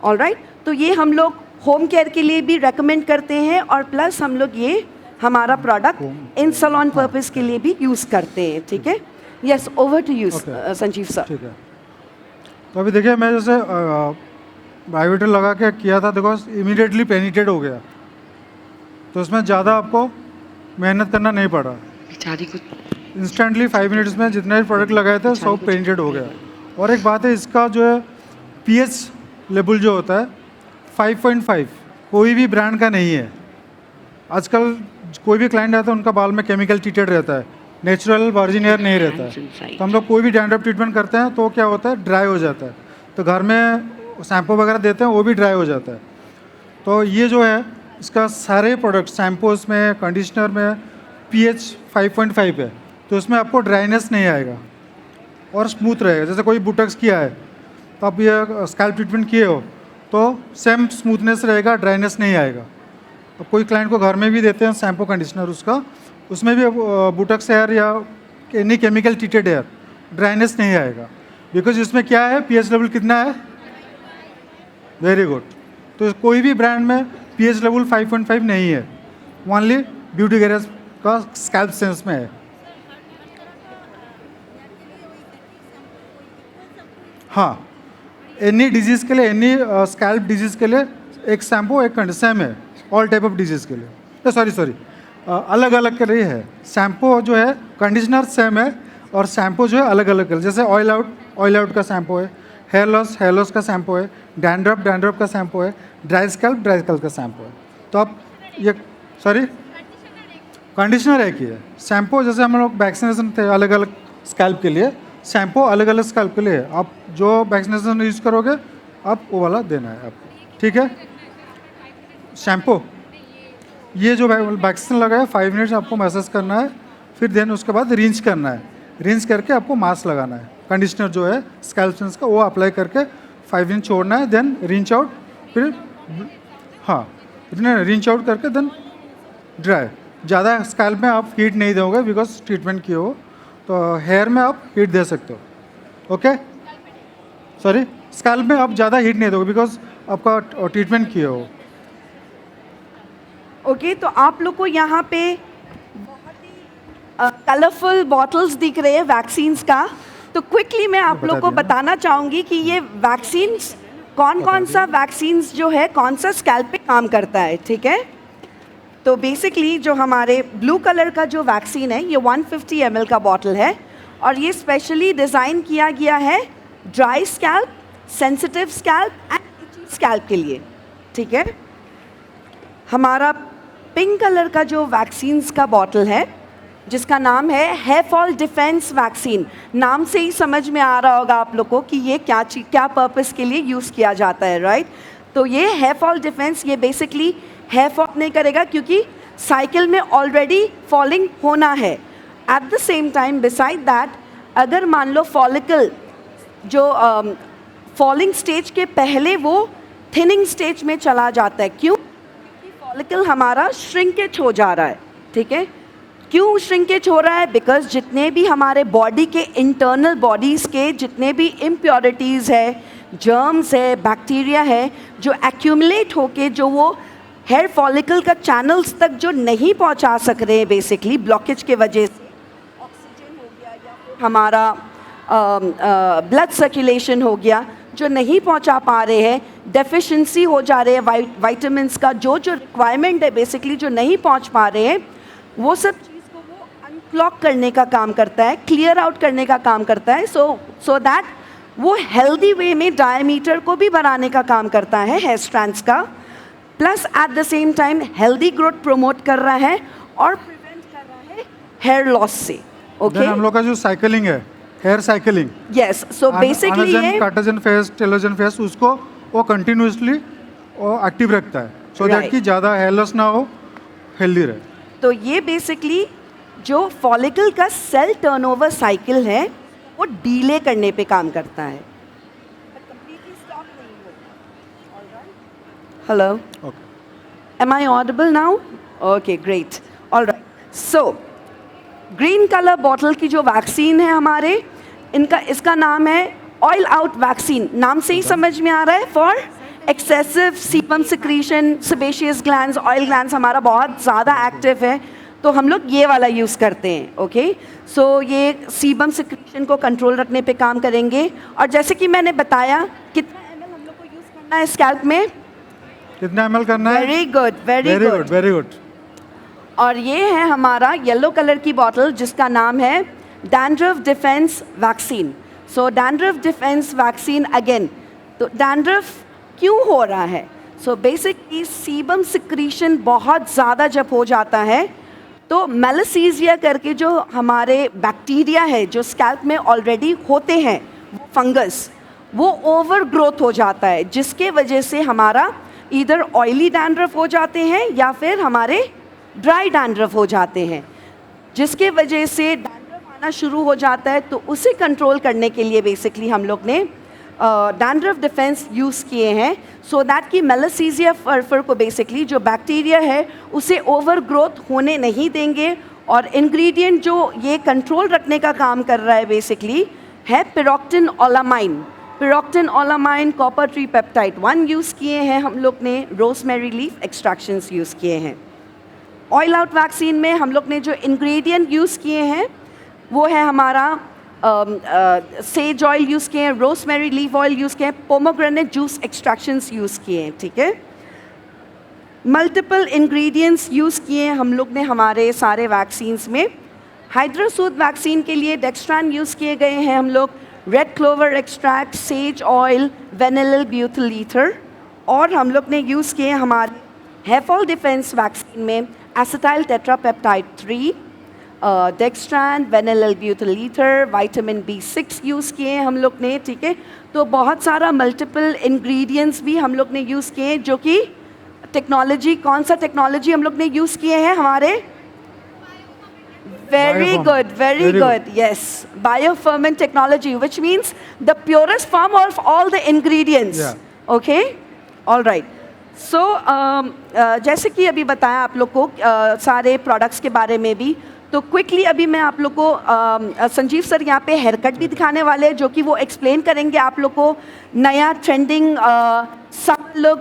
Speaker 5: ऑलराइट, तो ये हम लोग होम केयर के लिए भी रेकमेंड करते हैं, और प्लस हम लोग ये हमारा प्रोडक्ट इन सैलून पर्पस के लिए भी यूज़ करते हैं, ठीक है। Yes, over to you Sanjeev sir.
Speaker 4: ठीक है, तो अभी देखिए मैं जैसे बायोवेटर लगा के किया था, देखो इमीडिएटली पेनिट्रेट हो गया, तो इसमें ज़्यादा आपको मेहनत करना नहीं पड़ा। इंस्टेंटली 5 मिनट्स में जितने भी प्रोडक्ट लगाए थे सब पेनिट्रेट हो गया। और एक बात है, इसका जो है पीएच लेवल जो होता है 5.5 कोई भी ब्रांड का नहीं है। आजकल कोई भी क्लाइंट आता है उनका बाल में केमिकल ट्रीटेड रहता है, नेचुरल वर्जिन एयर नहीं रहता है। तो हम लोग कोई भी डैंड्रफ ट्रीटमेंट करते हैं तो क्या होता है, ड्राई हो जाता है, तो घर में शैम्पू वगैरह देते हैं वो भी ड्राई हो जाता है। तो ये जो है इसका सारे प्रोडक्ट शैम्पूज में, कंडीशनर में pH 5.5 है, तो इसमें आपको ड्राइनेस नहीं आएगा और स्मूथ रहेगा। जैसे कोई बुटक्स किया है तो आप ये स्कैल्प ट्रीटमेंट किए हो तो सेम स्मूथनेस रहेगा, ड्राइनेस नहीं आएगा। अब कोई क्लाइंट को घर में भी देते हैं शैम्पू कंडीशनर, उसमें भी बुटक्स हेयर या any chemical treated hair dryness नहीं आएगा, बिकॉज इसमें क्या है, pH लेवल कितना है, वेरी गुड। तो कोई भी ब्रांड में pH लेवल 5.5 नहीं है, ओनली ब्यूटी गैरेज का स्कैल्प सेंस में है। हाँ, एनी डिजीज़ के लिए, एनी स्कैल्प डिजीज़ के लिए एक शैम्पू एक सेम है, ऑल टाइप ऑफ डिजीज़ के लिए। सॉरी अलग अलग के लिए है। शैम्पू जो है, कंडीशनर सेम है और शैम्पू जो है अलग अलग है। जैसे ऑयल आउट का शैम्पू है, हेयर लॉस का शैम्पू है, डैंड्रफ का शैम्पू है, ड्राई स्कैल्प का शैम्पू है। तो आप ये कंडीशनर एक ही है। शैम्पू जैसे हम लोग वैक्सीनेशन थे अलग अलग स्कैल्प के लिए, शैम्पू अलग अलग स्कैल्प के लिए है। आप जो वैक्सीनेशन यूज़ करोगे आप वो वाला देना है आपको, ठीक है। शैम्पू ये जो वैक्सीन लगा है 5 मिनट्स आपको मैसेज करना है, फिर देन उसके बाद रिंच करना है, रिंच करके आपको मास्क लगाना है। कंडीशनर जो है स्कैल्प सेंस का वो अप्लाई करके 5 मिनट छोड़ना है, देन रिंच आउट, फिर हाँ रिंच आउट करके देन ड्राई। ज़्यादा स्कैल्प में आप हीट नहीं दोगे बिकॉज ट्रीटमेंट किए हो, तो हेयर में आप हीट दे सकते हो। ओके, सॉरी स्कैल्प में आप ज़्यादा हीट नहीं दोगे बिकॉज आपका ट्रीटमेंट किए हो।
Speaker 5: ओके, तो आप लोग को यहाँ पे बहुत ही कलरफुल बॉटल्स दिख रहे हैं वैक्सीन्स का, तो क्विकली मैं आप लोग को बताना चाहूँगी कि ये वैक्सीन्स कौन सा वैक्सीन्स जो है कौन सा स्कैल्प पे काम करता है, ठीक है। तो बेसिकली जो हमारे ब्लू कलर का जो वैक्सीन है ये 150 ml का बॉटल है और ये स्पेशली डिज़ाइन किया गया है dry scalp, sensitive scalp and itchy scalp के लिए, ठीक है। हमारा पिंक कलर का जो वैक्सीन्स का बॉटल है जिसका नाम है हेयर फॉल डिफेंस वैक्सीन, नाम से ही समझ में आ रहा होगा आप लोग को कि ये क्या पर्पस के लिए यूज़ किया जाता है, राइट। तो ये हेयर फॉल डिफेंस ये बेसिकली हेयर फॉल नहीं करेगा क्योंकि साइकिल में ऑलरेडी फॉलिंग होना है। At the same time beside that अगर मान लो फॉलिकल जो फॉलिंग स्टेज के पहले वो थिनिंग स्टेज में चला जाता है, क्यों? फॉलिकल हमारा श्रिंकेज हो जा रहा है, ठीक है। क्यों श्रिंकेज हो रहा है? बिकॉज जितने भी हमारे बॉडी के इंटरनल बॉडीज़ के जितने भी इम्प्योरिटीज़ है, जर्म्स है, बैक्टीरिया है, जो एक्यूमुलेट होके जो वो हेयर फॉलिकल का चैनल्स तक जो नहीं पहुंचा सक रहे हैं बेसिकली ब्लॉकेज के वजह से, ऑक्सीजन हो गया या फिर हमारा ब्लड सर्कुलेशन हो गया जो नहीं पहुंचा पा रहे हैं, डेफिशिएंसी हो जा रहे हैं वाइटामिन्स का जो रिक्वायरमेंट है बेसिकली जो नहीं पहुंच पा रहे हैं, वो सब चीज़ को वो अनक्लॉक करने का काम करता है, क्लियर आउट करने का काम करता है, सो दैट वो हेल्दी वे में डायमीटर को भी बढ़ाने का काम करता है हेयर स्ट्रैंड्स का, plus at the same time healthy growth promote कर रहा है और प्रिवेंट कर रहा है हेयर लॉस से, ओके।
Speaker 4: हम लोग का जो साइकिलिंग है, hair cycling,
Speaker 5: yes, so basically ये
Speaker 4: कार्टेजन फेस, टेलोजन फेस, उसको वो कंटिन्यूसली वो एक्टिव रखता है सो दैट कि ज़्यादा हेयर लॉस ना हो, हेल्दी रहे।
Speaker 5: तो ये बेसिकली जो फॉलिकल का सेल टर्नओवर साइकिल है वो डीले करने पे काम करता है। Hello, am I audible now? Okay, great, alright. So green colour bottle की जो वैक्सीन है हमारे इसका नाम है ऑयल आउट वैक्सीन, नाम से ही समझ में आ रहा है, for excessive sebum secretion, sebaceous glands, oil glands हमारा बहुत ज़्यादा एक्टिव है तो हम लोग ये वाला यूज़ करते हैं, ओके। सो ये सीबम सिक्रीशन को कंट्रोल रखने पे काम करेंगे और जैसे कि मैंने बताया कितना ml हम लोग को यूज़ करना है स्कैल्प में,
Speaker 4: कितना ml करना है?
Speaker 5: Very good, very good,
Speaker 4: very good.
Speaker 5: और ये है हमारा येलो कलर की बॉटल जिसका नाम है डैंड्रफ डिफेंस वैक्सीन। सो डैंड्रफ डिफेंस वैक्सीन अगेन, तो डैंड्रफ क्यों हो रहा है? सो बेसिकली सीबम सिक्रीशन बहुत ज़्यादा जब हो जाता है तो मेलासीजिया करके जो हमारे बैक्टीरिया है जो स्कैल्प में ऑलरेडी होते हैं, वो फंगस, वो ओवर ग्रोथ हो जाता है जिसके वजह से हमारा इधर ऑयली डैंड्रफ हो जाते हैं या फिर हमारे ड्राई डैंड्रफ हो जाते हैं, जिसके वजह से डैंड्रफ आना शुरू हो जाता है। तो उसे कंट्रोल करने के लिए बेसिकली हम लोग ने डैंड्रफ डिफेंस यूज़ किए हैं सो दैट कि मेलासीजिया फर को बेसिकली जो बैक्टीरिया है उसे ओवर ग्रोथ होने नहीं देंगे। और इंग्रेडिएंट जो ये कंट्रोल रखने का काम कर रहा है बेसिकली है पिरोक्टिन olamine. पिरोक्टिन olamine copper tree peptide 1 use किए हैं हम लोग ने, रोजमेरी लीफ एक्सट्रैक्शंस यूज़ किए हैं। ऑयल आउट वैक्सीन में हम लोग ने जो इंग्रेडिएंट यूज़ किए हैं वो है हमारा सेज ऑयल यूज़ किए हैं, रोजमेरी लीफ ऑयल यूज़ किए हैं, पोमोग्रेनेट जूस एक्सट्रैक्शंस यूज़ किए हैं, ठीक है। मल्टीपल इंग्रेडिएंट्स यूज़ किए हैं हम लोग ने हमारे सारे वैक्सीन्स में। हाइड्रोसूद वैक्सीन के लिए डेक्स्ट्रान यूज़ किए गए हैं हम लोग, red clover extract, sage oil, vanillyl butyl ether, और हम लोग ने यूज़ किए हमारे हेयर फॉल डिफेंस वैक्सीन में acetyl tetrapeptide 3, dextran, vanillyl butyl ether, vitamin B6 use किए हैं हम लोग ने, ठीक है। तो बहुत सारा मल्टीपल इंग्रेडिएंट्स भी हम लोग ने यूज़ किए हैं जो कि टेक्नोलॉजी, कौन सा टेक्नोलॉजी हम लोग ने यूज़ किए हैं हमारे? Very good, very good, yes, bioferment technology which means the purest form of all the ingredients, okay, all right. So जैसे कि अभी बताया आप लोग को सारे प्रोडक्ट्स के बारे में भी, तो क्विकली अभी मैं आप लोग को संजीव सर यहाँ पे हेयर कट भी दिखाने वाले हैं जो कि वो एक्सप्लेन करेंगे आप लोग को नया ट्रेंडिंग सब लोग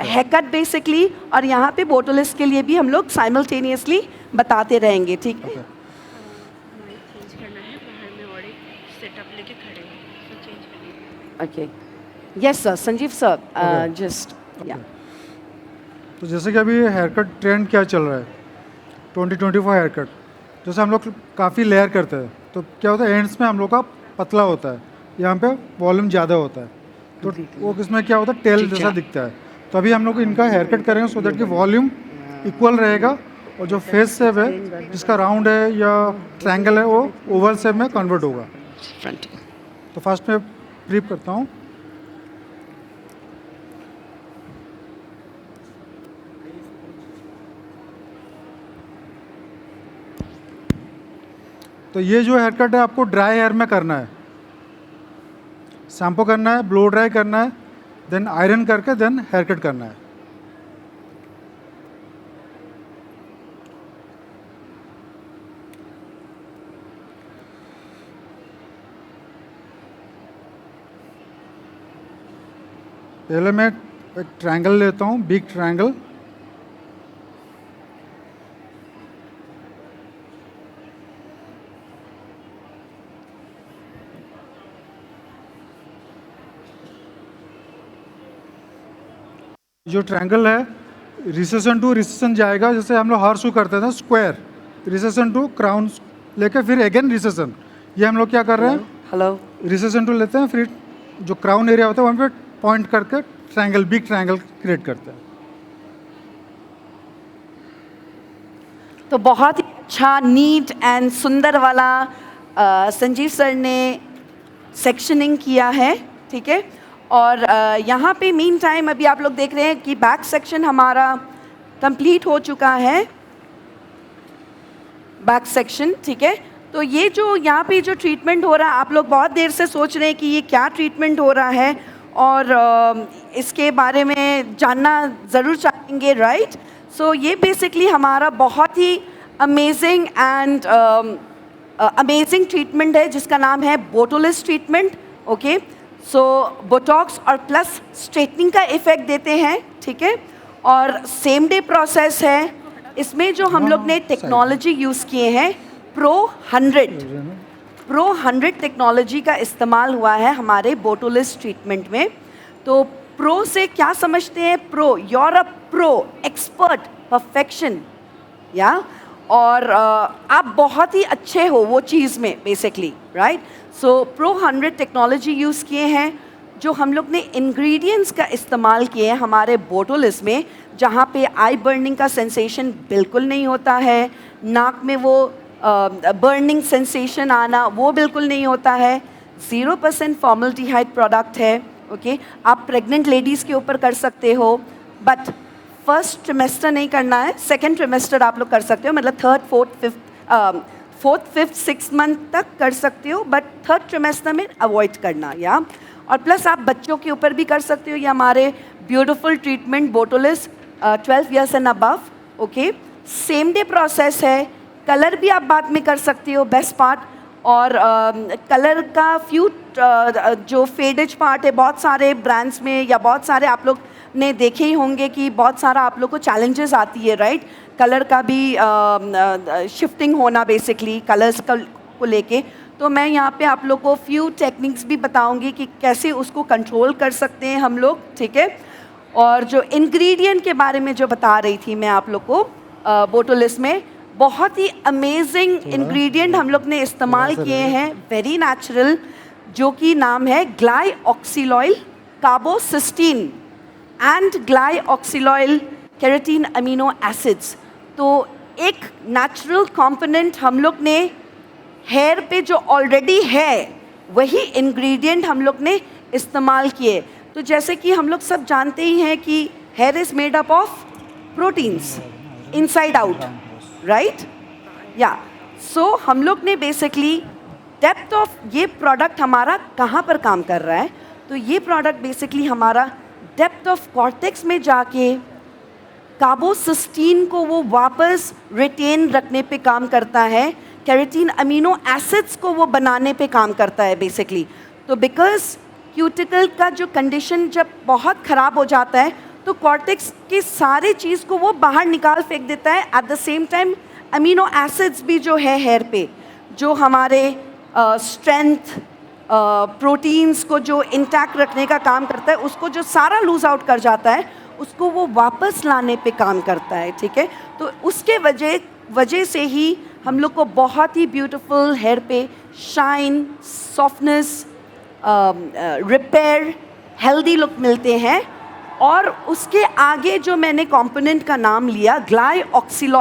Speaker 5: हेयर कट बेसिकली, और यहाँ पे बोटोलिस्ट के लिए भी हम लोग साइमल्टेनियसली बताते रहेंगे, ठीक है। Okay. Yes, sir. Sanjeev, sir.
Speaker 4: Okay.
Speaker 5: Just, yeah.
Speaker 4: तो जैसे कि अभी हेयर कट ट्रेंड क्या चल रहा है 2024 हेयर कट, जैसे हम लोग काफ़ी लेयर करते हैं तो क्या होता है एंड्स में हम लोग का पतला होता है, यहाँ पे वॉल्यूम ज़्यादा होता है, तो वो किसमें क्या होता है टेल जैसा दिखता है। तो अभी हम लोग इनका हेयर कट करेंगे सो दैट कि वॉल्यूम इक्वल रहेगा और जो फेस शेप है जिसका राउंड है या ट्रायंगल है वो ओवल शेप में कन्वर्ट होगा।
Speaker 5: Front.
Speaker 4: तो फर्स्ट में ब्रीफ करता हूँ। तो ये जो हेयर कट है आपको ड्राई हेयर में करना है, शैम्पू करना है, ब्लो ड्राई करना है, देन आयरन करके देन हेयर कट करना है। पहले मैं एक ट्रायंगल लेता हूँ, बिग ट्रायंगल। जो ट्रायंगल है रिसेशन टू रिसेशन जाएगा, जैसे हम लोग हर शू करते थे स्क्वायर, रिसेशन टू क्राउन लेके फिर अगेन रिसेशन। ये हम लोग क्या कर रहे हैं,
Speaker 5: Hello.
Speaker 4: रिसेशन टू लेते हैं, फिर जो क्राउन एरिया होता है वहाँ पे पॉइंट करके ट्रायंगल, बिग ट्रायंगल क्रिएट करते हैं।
Speaker 5: तो बहुत ही अच्छा, नीट एंड सुंदर वाला संजीव सर ने सेक्शनिंग किया है, ठीक है। और यहाँ पे मीन टाइम अभी आप लोग देख रहे हैं कि बैक सेक्शन हमारा कंप्लीट हो चुका है, बैक सेक्शन, ठीक है। तो ये जो यहाँ पे जो ट्रीटमेंट हो रहा है, आप लोग बहुत देर से सोच रहे हैं कि ये क्या ट्रीटमेंट हो रहा है और इसके बारे में जानना ज़रूर चाहेंगे, राइट। सो ये बेसिकली हमारा बहुत ही अमेजिंग एंड अमेजिंग ट्रीटमेंट है जिसका नाम है बोटोलिस ट्रीटमेंट, ओके। सो बोटॉक्स और प्लस स्ट्रेटनिंग का इफ़ेक्ट देते हैं, ठीक है। और सेम डे प्रोसेस है। इसमें जो हम लोग ने टेक्नोलॉजी यूज़ किए हैं प्रो 100 टेक्नोलॉजी का इस्तेमाल हुआ है हमारे बोटोलिस ट्रीटमेंट में। तो प्रो से क्या समझते हैं, pro, you're a pro, expert, perfection, या और आप बहुत ही अच्छे हो वो चीज़ में बेसिकली, राइट। सो प्रो 100 टेक्नोलॉजी यूज़ किए हैं। जो हम लोग ने इंग्रेडिएंट्स का इस्तेमाल किए हैं हमारे बोटोलिस में, जहाँ पे आई बर्निंग का सेंसेशन बिल्कुल नहीं होता है, नाक में वो बर्निंग सेंसेशन आना वो बिल्कुल नहीं होता है, 0% फॉर्मल्डिहाइड प्रोडक्ट है, ओके। आप प्रेग्नेंट लेडीज़ के ऊपर कर सकते हो, बट फर्स्ट ट्रिमेस्टर नहीं करना है, सेकेंड ट्रिमेस्टर आप लोग कर सकते हो, मतलब थर्ड, फोर्थ, फिफ्थ, 6 मंथ तक कर सकते हो, बट थर्ड ट्रिमेस्टर में अवॉइड करना, या। और प्लस आप बच्चों के ऊपर भी कर सकते हो, ये हमारे beautiful treatment botolis 12 years and above, okay. Same day process है। कलर भी आप बाद में कर सकते हो, बेस्ट पार्ट। और कलर का फ्यू जो फेडेज पार्ट है, बहुत सारे ब्रांड्स में या बहुत सारे आप लोग ने देखे ही होंगे कि बहुत सारा आप लोग को चैलेंजेस आती है, राइट। कलर का भी शिफ्टिंग होना बेसिकली कलर्स को लेके। तो मैं यहाँ पे आप लोग को फ्यू टेक्निक्स भी बताऊंगी कि कैसे उसको कंट्रोल कर सकते हैं हम लोग, ठीक है। और जो इंग्रेडिएंट के बारे में जो बता रही थी मैं आप लोग को, बोटोलिस में बहुत ही अमेजिंग इंग्रेडिएंट हम लोग ने इस्तेमाल किए हैं, वेरी नेचुरल, जो कि नाम है ग्लाइऑक्सिलॉइल carbocisteine and ग्लाइऑक्सिलॉइल keratin amino acids. तो एक नेचुरल कंपोनेंट हम लोग ने हेयर पे जो ऑलरेडी है वही इंग्रेडिएंट हम लोग ने इस्तेमाल किए। तो जैसे कि हम लोग सब जानते ही हैं कि here is made up of proteins inside out, right, या। सो हम लोग ने बेसिकली डेप्थ ऑफ ये प्रोडक्ट हमारा कहाँ पर काम कर रहा है, तो ये प्रोडक्ट बेसिकली हमारा डेप्थ ऑफ कॉर्टेक्स में जाके कार्बोसिस्टीन को वो वापस रिटेन रखने पे काम करता है, केराटिन अमीनो एसिड्स को वो बनाने पे काम करता है बेसिकली। तो बिकॉज क्यूटिकल का जो कंडीशन जब बहुत ख़राब हो जाता है तो कॉर्टेक्स की सारे चीज़ को वो बाहर निकाल फेंक देता है। At the same time amino acids भी जो है हेयर पे, जो हमारे स्ट्रेंथ, प्रोटीन्स को जो इंटैक्ट रखने का काम करता है, उसको जो सारा लूज आउट कर जाता है उसको वो वापस लाने पे काम करता है, ठीक है। तो उसके वजह से ही हम लोग को बहुत ही ब्यूटीफुल हेयर पे shine, softness, repair, healthy look मिलते हैं। और उसके आगे जो मैंने कंपोनेंट का नाम लिया ग्लाइऑक्सिल,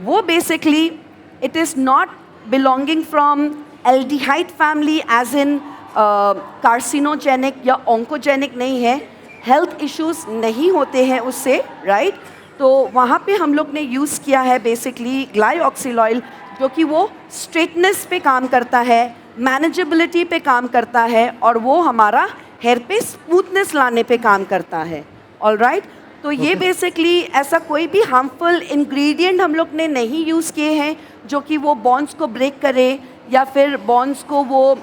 Speaker 5: वो basically it is not belonging from aldehyde family as in carcinogenic या ऑन्कोजेनिक नहीं है, हेल्थ इश्यूज नहीं होते हैं उससे, राइट। तो वहाँ पे हम लोग ने यूज़ किया है बेसिकली ग्लाइऑक्सिल ऑयल, जो कि वो स्ट्रेटनेस पे काम करता है, मैनेजेबिलिटी पे काम करता है, और वो हमारा हेयर पे स्मूथनेस लाने पे काम करता है। ऑल राइट, तो ये बेसिकली ऐसा कोई भी हार्मफुल इंग्रेडिएंट हम लोग ने नहीं यूज़ किए हैं जो कि वो बॉन्ड्स को ब्रेक करे या फिर बॉन्ड्स को वो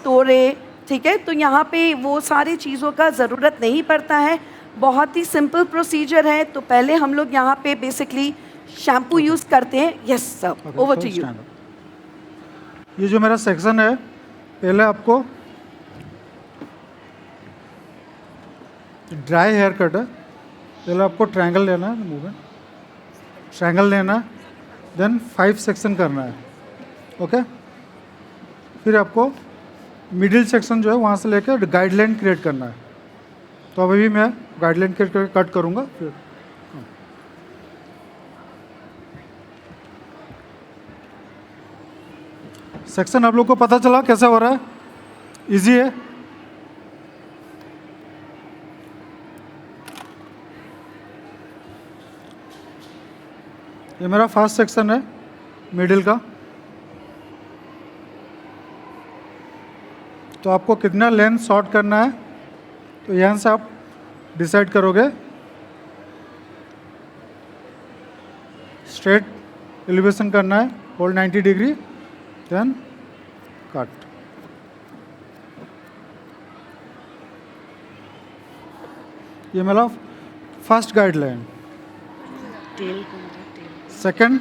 Speaker 5: तोड़े, ठीक है। तो यहाँ पे वो सारी चीज़ों का ज़रूरत नहीं पड़ता है, बहुत ही सिंपल प्रोसीजर है। तो पहले हम लोग यहाँ पे बेसिकली शैम्पू यूज़ करते हैं। Yes sir, over to you.
Speaker 4: ये जो मेरा सेक्शन है, पहले आपको ड्राई हेयर कट है, पहले आपको ट्रायंगल लेना है, मूवमेंट ट्रायंगल लेना है, देन 5 सेक्शन करना है, ओके। फिर आपको मिडिल सेक्शन जो है वहाँ से लेकर गाइडलाइन क्रिएट करना है। तो अभी मैं गाइडलाइन कट करूँगा। फिर सेक्शन आप लोग को पता चला कैसे हो रहा है? इजी है। ये मेरा फर्स्ट सेक्शन है मिडिल का। तो आपको कितना लेंथ शॉर्ट करना है, तो यहाँ से आप डिसाइड करोगे। स्ट्रेट एलिवेशन करना है, होल्ड 90 डिग्री, देन कट। ये मेरा फर्स्ट गाइडलाइन। सेकंड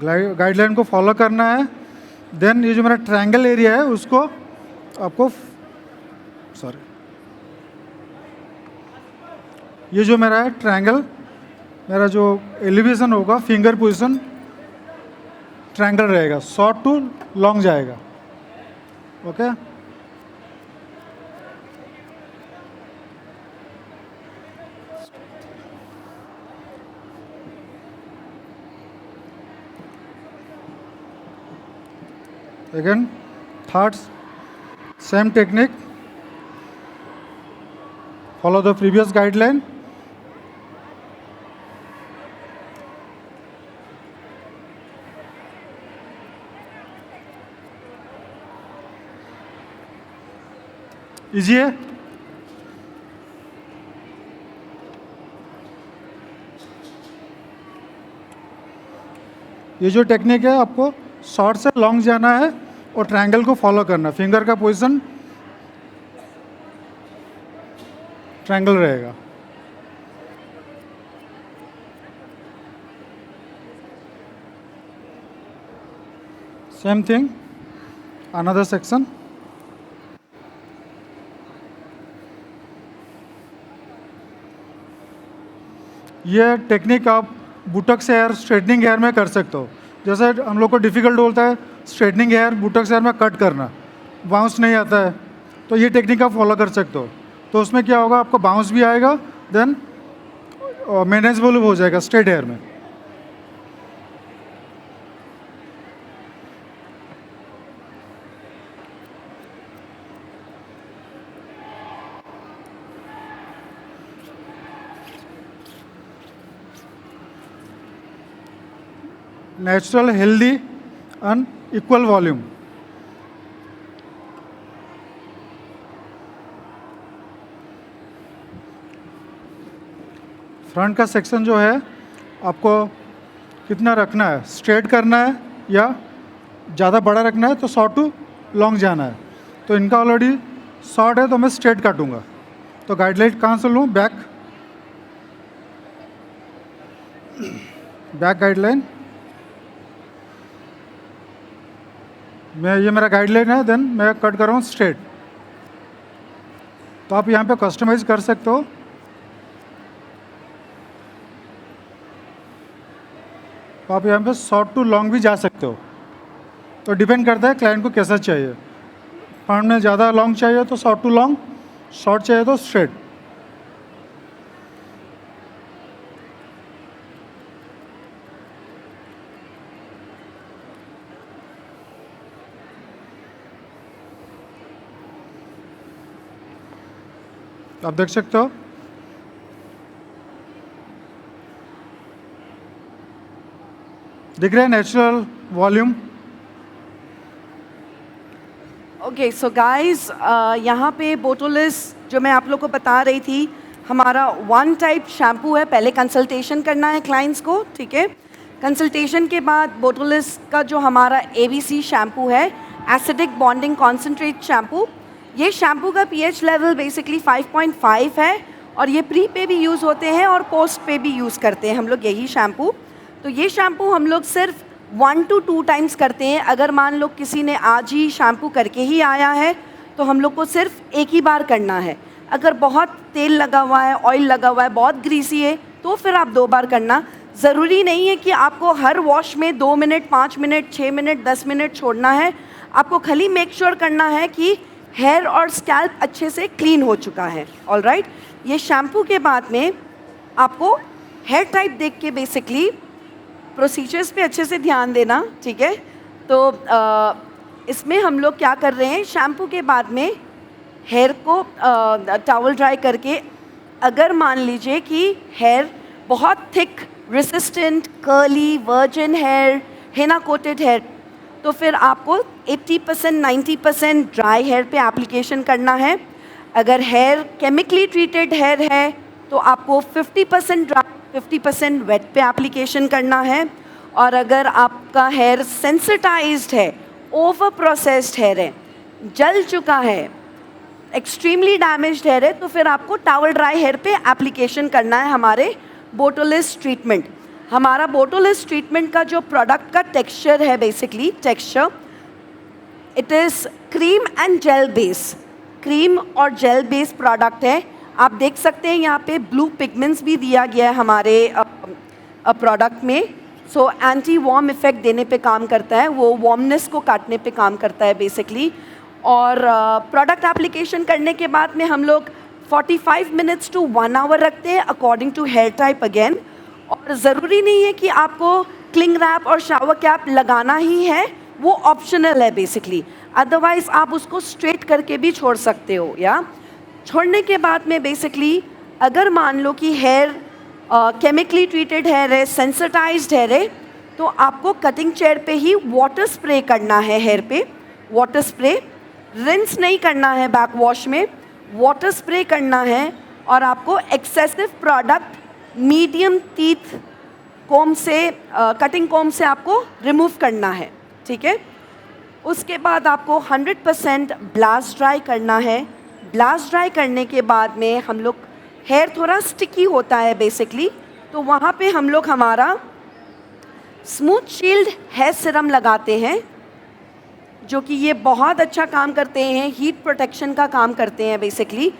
Speaker 4: गाइडलाइन को फॉलो करना है। देन ये जो मेरा ट्रायंगल एरिया है उसको आपको, सॉरी, ये जो मेरा है ट्रायंगल, मेरा जो एलिवेशन होगा, फिंगर पोजीशन ट्रायंगल रहेगा, शॉर्ट टू लॉन्ग जाएगा, okay. Again, third, same technique, follow the previous guideline. Easy है? ये जो टेक्निक है, आपको शॉर्ट से लॉन्ग जाना है और ट्रायंगल को फॉलो करना, फिंगर का पोजीशन ट्रायंगल रहेगा। Same thing, another section. ये टेक्निक आप बुटक्स हेयर, स्ट्रेटनिंग हेयर में कर सकते हो। जैसे हम लोग को डिफ़िकल्ट होता है स्ट्रेटनिंग हेयर बुटक्स हेयर में कट करना, बाउंस नहीं आता है, तो ये टेक्निक आप फॉलो कर सकते हो। तो उसमें क्या होगा, आपको बाउंस भी आएगा, देन मैनेजेबल हो जाएगा स्ट्रेट हेयर में। Natural, healthy and equal volume. Front का सेक्शन जो है आपको कितना रखना है, स्ट्रेट करना है या ज़्यादा बड़ा रखना है, तो शॉर्ट टू लॉन्ग जाना है। तो इनका ऑलरेडी शॉर्ट है तो मैं स्ट्रेट काटूंगा। तो गाइडलाइन कहाँ से लूँ, बैक गाइडलाइन। ये मेरा गाइडलाइन है, देन मैं कट कर रहा हूँ स्ट्रेट। तो आप यहाँ पे कस्टमाइज कर सकते हो। तो आप यहाँ पे शॉर्ट टू लॉन्ग भी जा सकते हो, तो डिपेंड करता है क्लाइंट को कैसा चाहिए। फ्रंट में ज़्यादा लॉन्ग चाहिए तो शॉर्ट टू लॉन्ग, शॉर्ट चाहिए तो स्ट्रेट। आप देख सकते हो दिख रहा है natural volume.
Speaker 5: Okay so guys, यहाँ पे बोटोलिस जो मैं आप लोग को बता रही थी, हमारा वन टाइप शैम्पू है। पहले कंसल्टेशन करना है क्लाइंट्स को, ठीक है। कंसल्टेशन के बाद बोटोलिस का जो हमारा ABC शैम्पू है, एसिडिक बॉन्डिंग कॉन्सेंट्रेट शैम्पू, ये शैम्पू का pH लेवल बेसिकली 5.5 है और ये प्री पे भी यूज़ होते हैं और पोस्ट पे भी यूज़ करते हैं हम लोग यही शैम्पू। तो ये शैम्पू हम लोग सिर्फ 1 to 2 टाइम्स करते हैं। अगर मान लो किसी ने आज ही शैम्पू करके ही आया है तो हम लोग को सिर्फ एक ही बार करना है। अगर बहुत तेल लगा हुआ है, ऑयल लगा हुआ है, बहुत ग्रीसी है, तो फिर आप 2 बार करना। ज़रूरी नहीं है कि आपको हर वॉश में 2 मिनट, 5 मिनट, 6 मिनट, 10 मिनट छोड़ना है। आपको खाली मेक श्योर करना है कि हेयर और स्कैल्प अच्छे से क्लीन हो चुका है। ऑलराइट, ये शैम्पू के बाद में आपको हेयर टाइप देख के बेसिकली प्रोसीजर्स पे अच्छे से ध्यान देना, ठीक है। तो इसमें हम लोग क्या कर रहे हैं, शैम्पू के बाद में हेयर को टॉवल ड्राई करके, अगर मान लीजिए कि हेयर बहुत thick, resistant, curly, virgin hair, henna coated hair, तो फिर आपको 80% 90% ड्राई हेयर पे एप्लीकेशन करना है। अगर हेयर केमिकली ट्रीटेड हेयर है तो आपको 50% ड्राई, 50% वेट पे एप्लीकेशन करना है। और अगर आपका हेयर सेंसिटाइज्ड है, ओवर प्रोसेस्ड हेयर है, जल चुका है, एक्सट्रीमली डैमेज्ड हेयर है, तो फिर आपको टॉवल ड्राई हेयर पे एप्लीकेशन करना है हमारे बोटोलिस ट्रीटमेंट। हमारा बोटोलिस ट्रीटमेंट का जो प्रोडक्ट का टेक्सचर है, basically texture, it is cream and gel base, cream और जेल बेस प्रोडक्ट है। आप देख सकते हैं यहाँ पे ब्लू पिगमेंट्स भी दिया गया है हमारे प्रोडक्ट में। सो एंटी वार्म इफेक्ट देने पे काम करता है, वो वार्मनेस को काटने पे काम करता है बेसिकली। और प्रोडक्ट एप्लीकेशन करने के बाद में हम लोग 45 मिनट्स टू 1 आवर रखते हैं according to hair type again. और ज़रूरी नहीं है कि आपको क्लिंग रैप और शावर कैप लगाना ही है, वो ऑप्शनल है बेसिकली। अदरवाइज़ आप उसको स्ट्रेट करके भी छोड़ सकते हो। या छोड़ने के बाद में बेसिकली अगर मान लो कि हेयर केमिकली ट्रीटेड हेयर है, सेंसिटाइज्ड हेयर है, तो आपको कटिंग चेयर पे ही वाटर स्प्रे करना है हेयर पे। वाटर स्प्रे, रिंस नहीं करना है बैक वॉश में, वाटर स्प्रे करना है। और आपको एक्सेसिव प्रोडक्ट मीडियम टीथ कोम से, कटिंग कोम से आपको रिमूव करना है, ठीक है। उसके बाद आपको 100% ब्लास्ट ड्राई करना है। ब्लास्ट ड्राई करने के बाद में हम लोग, हेयर थोड़ा स्टिकी होता है बेसिकली, तो वहाँ पे हम लोग हमारा स्मूथ शील्ड हेयर सीरम लगाते हैं, जो कि ये बहुत अच्छा काम करते हैं, हीट प्रोटेक्शन का काम करते हैं बेसिकली।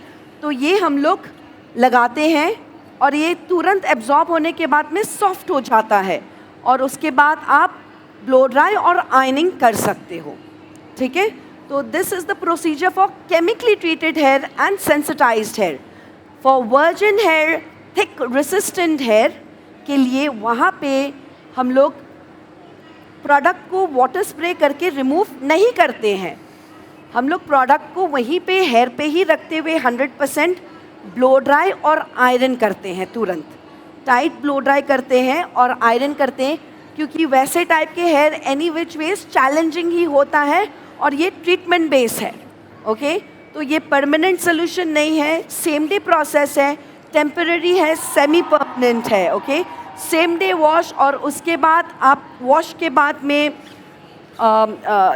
Speaker 5: तो ये हम लोग लगाते हैं और ये तुरंत एब्जॉर्ब होने के बाद में सॉफ्ट हो जाता है और उसके बाद आप ब्लो ड्राई और आयनिंग कर सकते हो, ठीक है। तो this is the procedure for chemically treated hair and sensitised hair. For virgin hair, thick resistant hair के लिए वहाँ पे हम लोग प्रोडक्ट को वाटर स्प्रे करके रिमूव नहीं करते हैं। हम लोग प्रोडक्ट को वहीं पे हेयर पे ही रखते हुए 100% ब्लो ड्राई और आयरन करते हैं, तुरंत टाइट ब्लो ड्राई करते हैं और आयरन करते हैं, क्योंकि वैसे टाइप के hair any which ways challenging ही होता है और ये ट्रीटमेंट बेस है, ओके। तो ये परमानेंट सोल्यूशन नहीं है, सेम डे प्रोसेस है, टेम्पररी है, सेमी परमानेंट है, ओके। सेम डे वॉश और उसके बाद आप वॉश के बाद में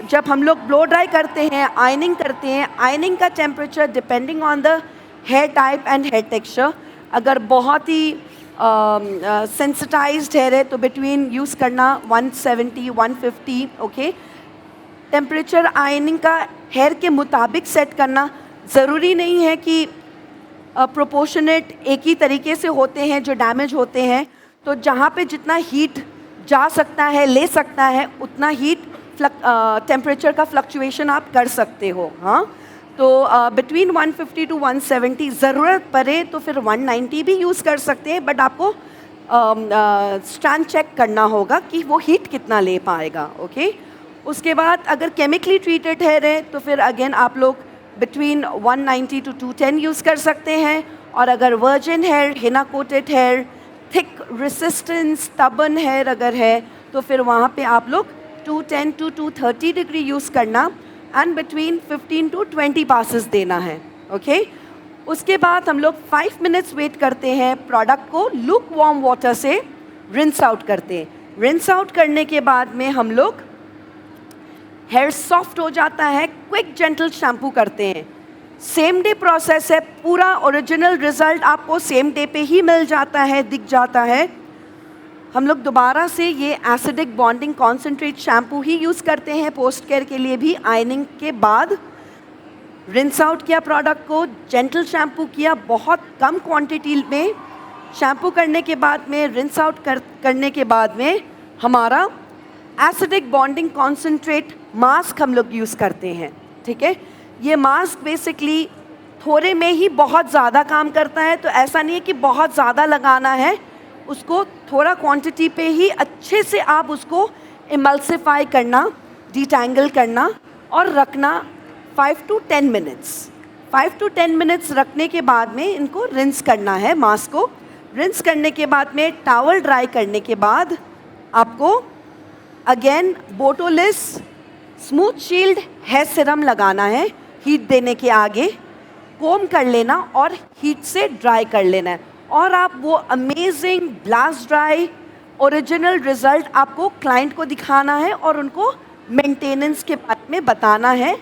Speaker 5: जब हम लोग ब्लो ड्राई करते हैं, आयनिंग करते हैं, आयनिंग का temperature depending on the hair type and hair texture. अगर बहुत ही सेंसिटाइज्ड हेयर है तो बिटवीन यूज़ करना 170 150, ओके। टेम्परेचर आयनिंग का हेयर के मुताबिक सेट करना ज़रूरी नहीं है कि प्रोपोर्शनेट एक ही तरीके से होते हैं जो डैमेज होते हैं। तो जहाँ पे जितना हीट जा सकता है, ले सकता है, उतना हीट टेम्परेचर का फ्लक्चुएशन आप कर सकते हो। हाँ, तो बिटवीन 150 टू 170, ज़रूरत पड़े तो फिर 190 भी यूज़ कर सकते हैं, बट आपको स्ट्रैंड चेक करना होगा कि वो हीट कितना ले पाएगा। ओके, उसके बाद अगर केमिकली ट्रीटेड हेयर है तो फिर अगेन आप लोग बिटवीन 190 टू 210 यूज़ कर सकते हैं। और अगर virgin hair, henna coated hair, thick resistance stubborn hair अगर है तो फिर वहाँ पे आप लोग 210 टू 230 डिग्री यूज़ करना एंड बिटवीन 15 टू 20 पासेस देना है। ओके, उसके बाद हम लोग 5 मिनट्स वेट करते हैं, प्रोडक्ट को लूक वार्म वाटर से रिंस आउट करते हैं। रिंस आउट करने के बाद में हम लोग हेयर सॉफ्ट हो जाता है, क्विक जेंटल शैम्पू करते हैं। सेम डे प्रोसेस है, पूरा ओरिजिनल रिजल्ट आपको सेम डे पे ही मिल जाता है, दिख जाता है। हम लोग दोबारा से ये एसिडिक बॉन्डिंग कॉन्सेंट्रेट शैम्पू ही यूज़ करते हैं पोस्ट केयर के लिए भी। आयनिंग के बाद रिंस आउट किया प्रोडक्ट को, जेंटल शैम्पू किया बहुत कम क्वांटिटी में, शैम्पू करने के बाद में रिंस आउट करने के बाद में हमारा एसिडिक बॉन्डिंग कॉन्सेंट्रेट मास्क हम लोग यूज़ करते हैं। ठीक है, ये मास्क बेसिकली थोड़े में ही बहुत ज़्यादा काम करता है, तो ऐसा नहीं है कि बहुत ज़्यादा लगाना है, उसको थोड़ा क्वांटिटी पे ही अच्छे से आप उसको इमल्सिफाई करना, डिटैंगल करना और रखना 5 टू 10 मिनट्स। 5 टू 10 मिनट्स रखने के बाद में इनको रिंस करना है, मास्क को रिंस करने के बाद में टॉवल ड्राई करने के बाद आपको again botolis smooth shield hair serum लगाना है, हीट देने के आगे कोम कर लेना और हीट से ड्राई कर लेना है। और आप वो amazing blast dry original result आपको क्लाइंट को दिखाना है और उनको मेंटेनेंस के बारे में बताना है,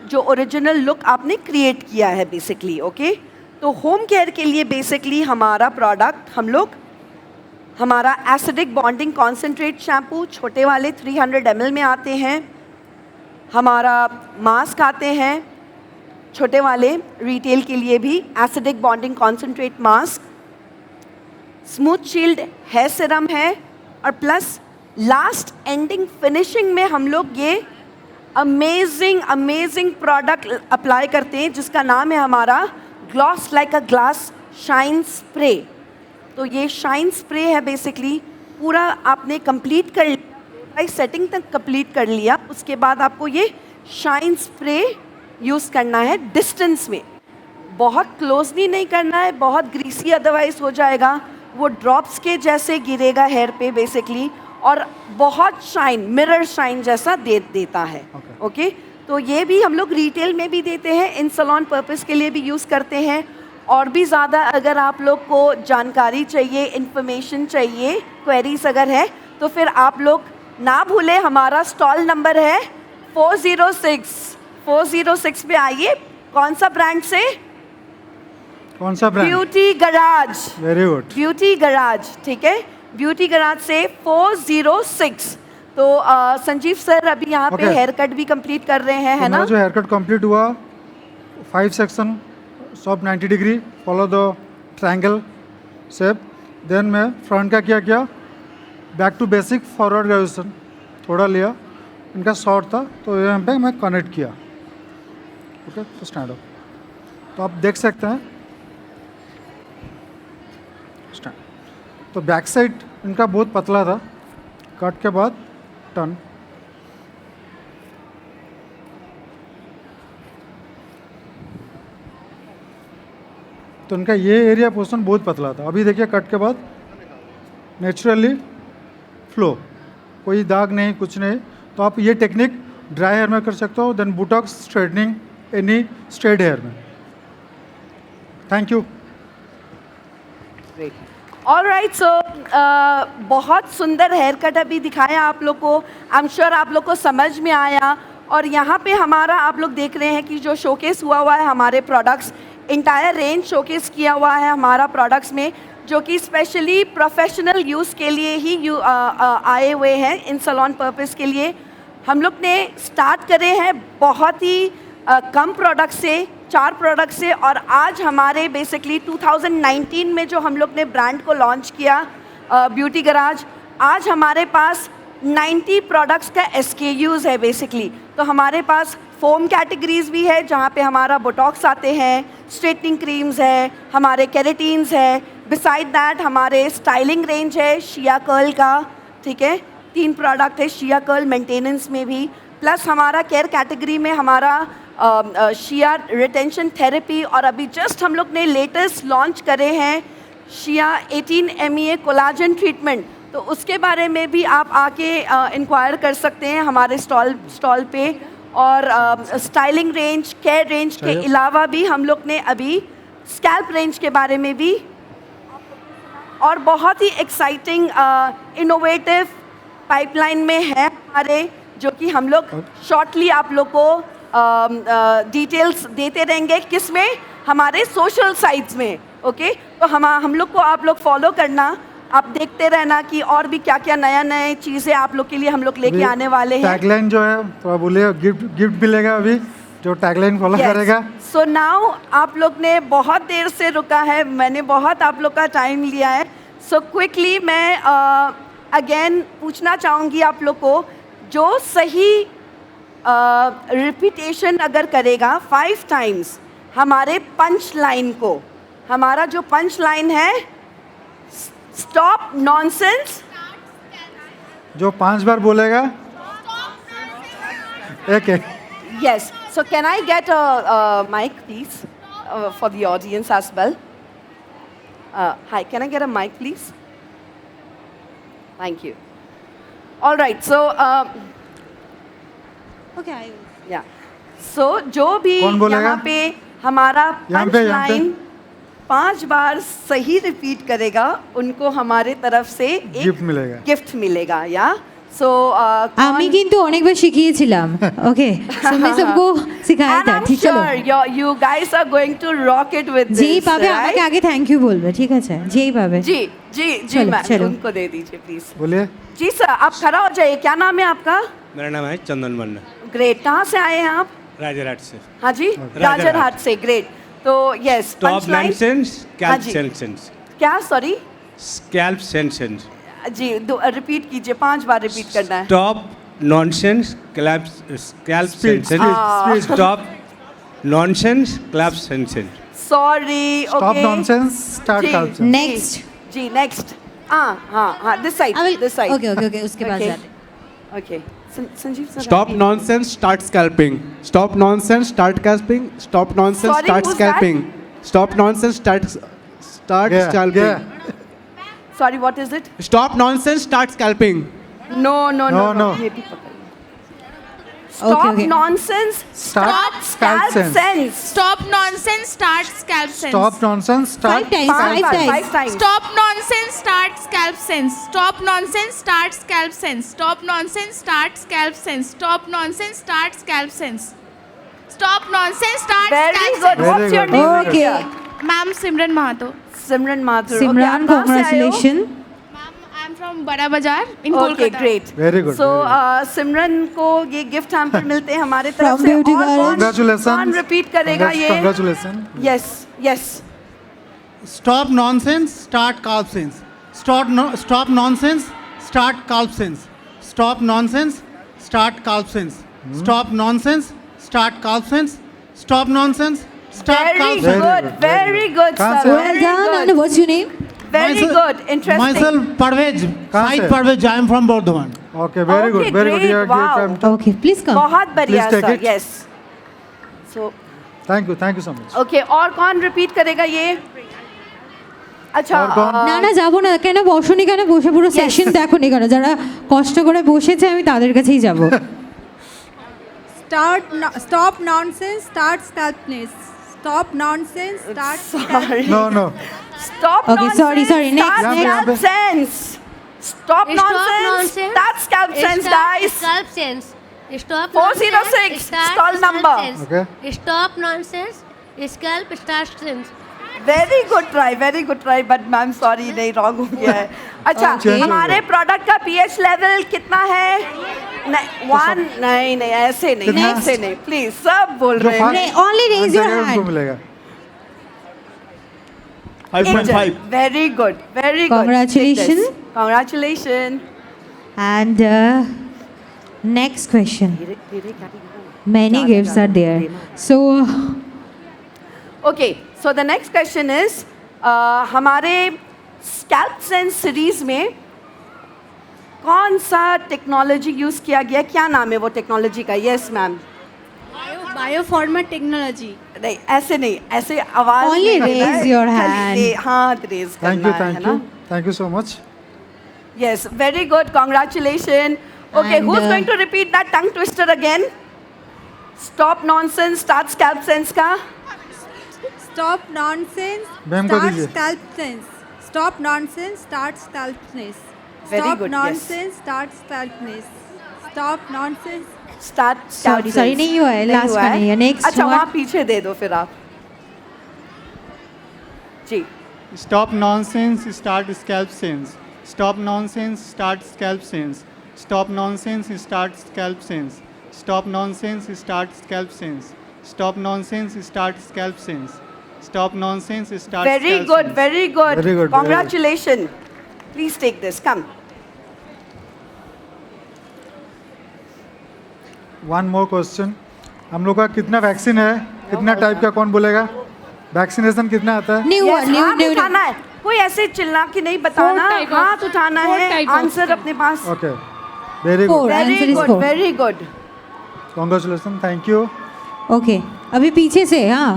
Speaker 5: जो ओरिजिनल लुक आपने क्रिएट किया है बेसिकली। ओके, तो होम केयर के लिए बेसिकली हमारा प्रोडक्ट हम लोग हमारा एसिडिक बॉन्डिंग कॉन्सेंट्रेट शैम्पू छोटे वाले 300 ml में आते हैं, हमारा मास्क आते हैं छोटे वाले रिटेल के लिए भी acidic bonding concentrate mask, smooth shield hair serum है और प्लस लास्ट एंडिंग फिनिशिंग में हम लोग ये अमेजिंग प्रोडक्ट अप्लाई करते हैं जिसका नाम है हमारा gloss like a glass shine spray. तो ये शाइन स्प्रे है बेसिकली, पूरा आपने कंप्लीट कर लिया, सेटिंग तक कंप्लीट कर लिया, उसके बाद आपको ये शाइन स्प्रे यूज़ करना है डिस्टेंस में, बहुत क्लोजली नहीं करना है, बहुत ग्रीसी अदरवाइज हो जाएगा, वो ड्रॉप्स के जैसे गिरेगा हेयर पे बेसिकली और बहुत शाइन, मिरर शाइन जैसा देता है। ओके, तो ये भी हम लोग रिटेल में भी देते हैं, इन सैलून पर्पस के लिए भी यूज़ करते हैं। और भी ज़्यादा अगर आप लोग को जानकारी चाहिए, इन्फॉर्मेशन चाहिए, क्वेरीज अगर है तो फिर आप लोग ना भूलें, हमारा स्टॉल नंबर है 406 पे आइए। कौन सा ब्रांड से?
Speaker 4: कौन सा brand?
Speaker 5: Beauty garage.
Speaker 4: Very good,
Speaker 5: beauty garage. ठीक है, ब्यूटी गराज से 406। तो संजीव सर अभी यहाँ पे हेयर कट भी कंप्लीट कर रहे हैं, है ना?
Speaker 4: जो हेयर कट कंप्लीट हुआ 5 सेक्शन सब 90 degree, follow the triangle shape. Then मैं फ्रंट का क्या back to basic forward graduation थोड़ा लिया, इनका शॉर्ट था तो यहाँ पे मैं कनेक्ट किया। ओके, तो स्टैंड अप, तो आप देख सकते हैं स्टैंड। तो बैक साइड इनका बहुत पतला था, कट के बाद टर्न। तो इनका ये एरिया पोर्शन बहुत पतला था, अभी देखिए कट के बाद नेचुरली फ्लो, कोई दाग नहीं, कुछ नहीं। तो आप ये टेक्निक ड्राई हेयर में कर सकते हो, then botox straightening any straight hair में। Thank you.
Speaker 5: ऑलराइट, सो बहुत सुंदर हेयर कट अभी दिखाया आप लोग को, आई एम श्योर आप लोग को समझ में आया। और यहाँ पे हमारा आप लोग देख रहे हैं कि जो शोकेस हुआ है हमारे प्रोडक्ट्स, इंटायर रेंज शोकेस किया हुआ है हमारा प्रोडक्ट्स में, जो कि स्पेशली प्रोफेशनल यूज़ के लिए ही आए हुए हैं, इन सैलून पर्पस के लिए। हम लोग ने स्टार्ट करे हैं बहुत ही कम प्रोडक्ट से, 4 प्रोडक्ट से, और आज हमारे बेसिकली 2019 में जो हम लोग ने ब्रांड को लॉन्च किया ब्यूटी गराज, आज हमारे पास 90 प्रोडक्ट्स का SKUs है बेसिकली। तो हमारे पास फोम कैटेगरीज भी है जहाँ पे हमारा बोटॉक्स आते हैं, स्ट्रेटनिंग क्रीम्स है, हमारे केराटिन्स है, बिसाइड दैट हमारे स्टाइलिंग रेंज है शिया कर्ल का, ठीक है, 3 प्रोडक्ट है शिया कर्ल मेंटेनेंस में भी, प्लस हमारा केयर कैटेगरी में हमारा शिया रिटेंशन थेरेपी, और अभी जस्ट हम लोग ने लेटेस्ट लॉन्च करे हैं शिया 18 MEA कोलाजन ट्रीटमेंट। तो उसके बारे में भी आप आके इंक्वायर कर सकते हैं हमारे स्टॉल पे। और स्टाइलिंग रेंज, केयर रेंज के अलावा भी हम लोग ने अभी स्कैल्प रेंज के बारे में भी, और बहुत ही एक्साइटिंग इनोवेटिव पाइपलाइन में है हमारे, जो कि हम लोग शॉर्टली आप लोग को डिटेल्स देते रहेंगे, किस में, हमारे सोशल साइट्स में। ओके, तो हम लोग को आप लोग फॉलो करना, आप देखते रहना कि और भी क्या क्या नया नए चीज़ें आप लोग के लिए हम लोग लेके आने वाले हैं।
Speaker 4: टैगलाइन जो है तो बोलिए, गिफ्ट मिलेगा अभी जो टैगलाइन फॉलो करेगा।
Speaker 5: सो नाउ आप लोग ने बहुत देर से रुका है, मैंने बहुत आप लोग का टाइम लिया है। सो क्विकली मैं अगेन पूछना चाहूँगी आप लोग को, जो सही रिपीटेशन अगर करेगा 5 टाइम्स हमारे पंच लाइन को, हमारा जो पंच लाइन है स्टॉप नॉनसेंस,
Speaker 4: जो 5 बार बोलेगा एक
Speaker 5: yes, so can I get a mic please for the audience as well? Hi, can I get a mic please? Thank you. All right, so
Speaker 2: Okay,
Speaker 5: yeah, so जो भी
Speaker 4: कौन बोलेगा?
Speaker 5: यहाँ पे हमारा
Speaker 4: यहाँ
Speaker 5: पंच
Speaker 4: पे, यहाँ पे?
Speaker 5: लाइन 5 बार सही रिपीट करेगा, उनको हमारे तरफ से एक गिफ्ट मिलेगा। या सो
Speaker 2: আমি কিন্তু অনেকবার শিখিয়েছিলাম। ওকে, আমি सबको सिखाया था। ঠিক চলো,
Speaker 5: you guys are going to rock it with this,
Speaker 2: যেই পাবে
Speaker 5: right?
Speaker 2: আমাকে আগে থ্যাংক ইউ বলবে, ঠিক আছে? যেই পাবে।
Speaker 5: जी जी जी
Speaker 2: चलो,
Speaker 5: मैम,
Speaker 2: चलो।
Speaker 5: उनको दे दीजिए प्लीज।
Speaker 4: बोलिए।
Speaker 5: जी सर, आप खड़ा हो जाइए। क्या नाम है आपका?
Speaker 6: मेरा नाम है चंदन मन्ना,
Speaker 5: ग्रेट, कहाँ से आए हैं आप?
Speaker 6: राजरहाट से।
Speaker 5: हाँ जी, राजरहाट से, ग्रेट। तो यस,
Speaker 6: स्टॉप नॉनसेंस,
Speaker 5: हाँ
Speaker 6: स्कैल्प
Speaker 5: जी।
Speaker 6: सेंसेंस,
Speaker 5: क्या, सॉरी
Speaker 6: स्कैल्प सेंसेस।
Speaker 5: जी, रिपीट कीजिए, 5 बार रिपीट करना है।
Speaker 6: Stop nonsense, scalp senses, stop nonsense, scalp senses.
Speaker 5: Sorry,
Speaker 4: stop nonsense, start scalp.
Speaker 2: Next,
Speaker 5: जी नेक्स्ट। हाँ, this side, this side.
Speaker 2: Okay okay okay, उसके बाद जाते।
Speaker 5: Okay, Sanjeev sir.
Speaker 7: Stop nonsense, start scalping. Stop nonsense, start scalping. Stop nonsense,
Speaker 5: Sorry,
Speaker 7: start
Speaker 5: who's
Speaker 7: scalping. Stop nonsense, start scalping.
Speaker 5: Sorry, what is it?
Speaker 7: Stop nonsense, start scalping.
Speaker 5: No no
Speaker 4: No,
Speaker 5: no
Speaker 4: no.
Speaker 5: ये भी पकड़िए। Stop
Speaker 2: okay.
Speaker 5: Nonsense,
Speaker 4: Start scalp sense.
Speaker 8: Stop nonsense, start scalp sense.
Speaker 4: Stop nonsense, start
Speaker 2: 5 times, 5 times.
Speaker 5: 5 times।
Speaker 8: Stop nonsense, start scalp sense. Stop nonsense, start scalp sense. Stop nonsense, start scalp sense. Stop nonsense, start scalp sense. Stop nonsense, start
Speaker 5: Very
Speaker 8: scalp
Speaker 5: good.
Speaker 8: sense.
Speaker 5: What's your
Speaker 4: good.
Speaker 5: name?
Speaker 2: Okay.
Speaker 5: dear?
Speaker 8: Ma'am Simran Mahato.
Speaker 5: Simran Mathur.
Speaker 2: Simran, congratulation.
Speaker 8: Ma'am, I'm from Bada Bazaar in
Speaker 5: okay,
Speaker 8: Kolkata.
Speaker 5: Great,
Speaker 4: Very good,
Speaker 5: so
Speaker 4: very
Speaker 5: सिमरन को ये gift hamper मिलते हैं हमारे तरफ
Speaker 2: From
Speaker 5: से।
Speaker 2: Beauty
Speaker 5: और
Speaker 2: Garage.
Speaker 5: कौन
Speaker 4: Congratulations.
Speaker 5: Repeat करेगा ये?
Speaker 4: Congratulations.
Speaker 5: Yes yes.
Speaker 9: Stop nonsense, start calf sense. Stop nonsense, start calf sense. Stop nonsense, start calf sense. Stop nonsense, start calf sense. Stop nonsense, start
Speaker 5: Very
Speaker 9: calf
Speaker 4: Very
Speaker 9: sense.
Speaker 5: good,
Speaker 4: good,
Speaker 5: very
Speaker 4: very
Speaker 5: good,
Speaker 4: कहाँ
Speaker 5: sir.
Speaker 4: से?
Speaker 2: Well
Speaker 5: Very
Speaker 2: done.
Speaker 5: good.
Speaker 2: And what's your name?
Speaker 5: Very good, interesting.
Speaker 9: Myself Parvez,
Speaker 4: कहाँ
Speaker 9: Said
Speaker 4: से?
Speaker 9: Parvez, I am from Burdhaman.
Speaker 4: Okay, very
Speaker 5: Okay,
Speaker 4: good, very good.
Speaker 5: great,
Speaker 4: You are
Speaker 5: wow.
Speaker 4: great. time.
Speaker 2: Okay, please come.
Speaker 5: बहुत बढ़िया
Speaker 4: Please take
Speaker 5: sir,
Speaker 4: it.
Speaker 5: Yes. So
Speaker 4: Thank you so much.
Speaker 5: Okay, और कौन repeat करेगा ये? अच्छा,
Speaker 4: और कौन?
Speaker 2: না না যাবো না, কেন বসনি, কেন বসে পুরো সেশন দেখোনি কেন? যারা কষ্ট করে বসেছে আমি তাদের কাছেই যাব।
Speaker 10: Stop nonsense, start scalpness. Stop nonsense, start
Speaker 5: sorry.
Speaker 4: No, no.
Speaker 5: Stop
Speaker 2: Okay, sorry, sorry. Next,
Speaker 5: Start
Speaker 4: next.
Speaker 5: scalp sense. Stop nonsense. Start scalp sense, guys.
Speaker 11: Scalp sense. Stop
Speaker 5: 406,
Speaker 11: nonsense, start
Speaker 5: stall
Speaker 11: scalp
Speaker 5: number.
Speaker 11: sense.
Speaker 4: Okay.
Speaker 11: Stop nonsense. Scalp start sense.
Speaker 5: Very good try, but ma'am sorry, नहीं, wrong हो गया है। अच्छा,
Speaker 4: Change हो
Speaker 5: हमारे
Speaker 4: गया।
Speaker 5: Product का pH level कितना है? नहीं, वन नहीं ऐसे नहीं,
Speaker 4: कितना?
Speaker 5: ऐसे नहीं, प्लीज सब बोल
Speaker 4: जो
Speaker 5: रहे
Speaker 4: फास्ट
Speaker 5: हैं।
Speaker 2: only raise your
Speaker 4: आंसर है, उनको
Speaker 2: hand.
Speaker 4: मिलेगा
Speaker 7: 5.5.
Speaker 5: Very good, very good,
Speaker 2: Congratulations.
Speaker 5: Congratulations.
Speaker 2: And next question. Many gifts are there. So,
Speaker 5: Okay, so the next question is हमारे स्कैल्प सेंस सीरीज में कौन सा टेक्नोलॉजी यूज किया गया, क्या नाम है वो टेक्नोलॉजी का? Yes ma'am.
Speaker 10: Bioferment technology.
Speaker 5: नहीं ऐसे नहीं, ऐसे आवाज
Speaker 2: Only
Speaker 5: नहीं करना
Speaker 2: raise
Speaker 5: है,
Speaker 2: your
Speaker 5: खाली
Speaker 2: hand.
Speaker 5: हाथ रेज
Speaker 4: थैंक
Speaker 5: करना
Speaker 4: यू
Speaker 5: है ना।
Speaker 4: Thank you so much
Speaker 5: Yes, very good. Congratulations. Okay,
Speaker 2: And,
Speaker 5: who's going to repeat that tongue twister again? Stop nonsense, start scalp sense का.
Speaker 10: Stop nonsense.
Speaker 4: मैम को
Speaker 10: Start
Speaker 4: दीजिए।
Speaker 10: scalp sense. Stop nonsense. Start scalpness.
Speaker 5: Very
Speaker 10: Stop
Speaker 5: good, yes.
Speaker 10: nonsense. Start scalpness. Stop nonsense.
Speaker 5: Start scalp
Speaker 2: sorry,
Speaker 5: sense.
Speaker 2: नहीं हुआ है, last
Speaker 5: हुआ
Speaker 2: का नहीं है, next
Speaker 5: अच्छा
Speaker 2: one.
Speaker 5: वहाँ पीछे दे दो फिर आप। जी।
Speaker 9: Stop nonsense, start scalp sense. Stop nonsense, start scalp sense. Stop nonsense, start scalp sense. Stop nonsense, start scalp sense. Stop nonsense, start scalp sense. Stop nonsense, start
Speaker 5: Very
Speaker 9: scalp
Speaker 5: good,
Speaker 9: sense.
Speaker 5: very good.
Speaker 4: Very good, very
Speaker 5: Congratulations. Please take this. Come.
Speaker 4: One more question, हम लोग का कितना vaccine है, कितना type का, कौन बोलेगा? Vaccination कितना आता है?
Speaker 2: new
Speaker 5: Yes,
Speaker 2: one, new,
Speaker 5: हाथ
Speaker 2: new.
Speaker 5: उठाना है, कोई ऐसे चिल्ला के नहीं बताना, हाथ उठाना है, आंसर अपने पास।
Speaker 4: Okay very
Speaker 2: Four.
Speaker 4: Good,
Speaker 2: Answer
Speaker 5: very
Speaker 2: is
Speaker 5: good,
Speaker 2: four.
Speaker 5: Very good.
Speaker 4: Congratulations, thank you.
Speaker 2: Okay, अभी पीछे से हाँ,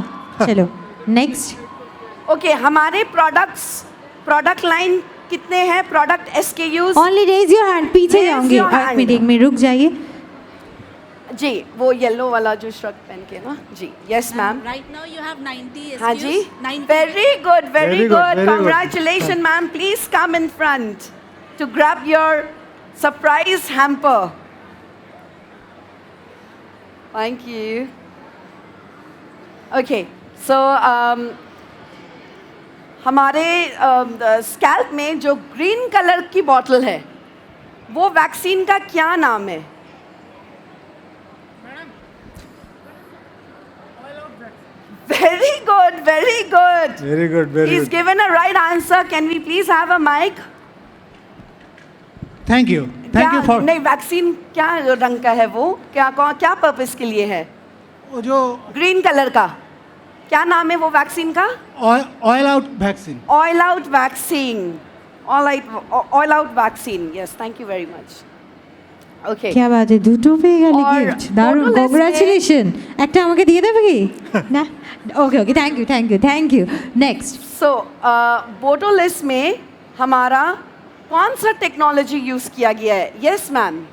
Speaker 2: चलो next.
Speaker 5: ओके, हमारे प्रोडक्ट लाइन कितने हैं? Product SKUs?
Speaker 2: Only raise your hand. पीछे
Speaker 5: Raise
Speaker 2: जाओगे,
Speaker 5: your hand.
Speaker 2: मीटिंग में रुक जाइए.
Speaker 5: जी, वो येलो वाला जो शर्ट पहन के ना जी। Yes ma'am.
Speaker 10: Right now you have 90 SKUs.
Speaker 5: हाँ जी।
Speaker 10: 90.
Speaker 5: Very good, very
Speaker 4: Very good,
Speaker 5: good.
Speaker 4: very good.
Speaker 5: Congratulations ma'am, please come in front to grab your surprise hamper. Thank you. Okay, so हमारे scalp में जो green colour की bottle है वो vaccine का क्या नाम है? Very good, very good.
Speaker 4: Very good, very
Speaker 5: He's
Speaker 4: good.
Speaker 5: given a right answer. Can we please have a mic?
Speaker 9: Thank you. Thank you for
Speaker 5: नहीं, वैक्सीन क्या रंग का है वो? क्या पर्पस के लिए है?
Speaker 9: वो जो
Speaker 5: ग्रीन कलर का क्या नाम है वो वैक्सीन का?
Speaker 9: oil out vaccine.
Speaker 5: Oil out vaccine. Oil out vaccine. Yes, thank you very much. Okay,
Speaker 2: क्या बात है, দুটো পেয়ে গেলে
Speaker 5: और
Speaker 2: গিফট, দারুণ,
Speaker 5: photo list
Speaker 2: কংগ্রাচুলেশন। একটা আমাকে দিয়ে দেবে কি? না, okay okay, thank you thank you thank you. Next,
Speaker 5: so botolis में हमारा कौन सा टेक्नोलॉजी यूज किया गया है? Yes ma'am.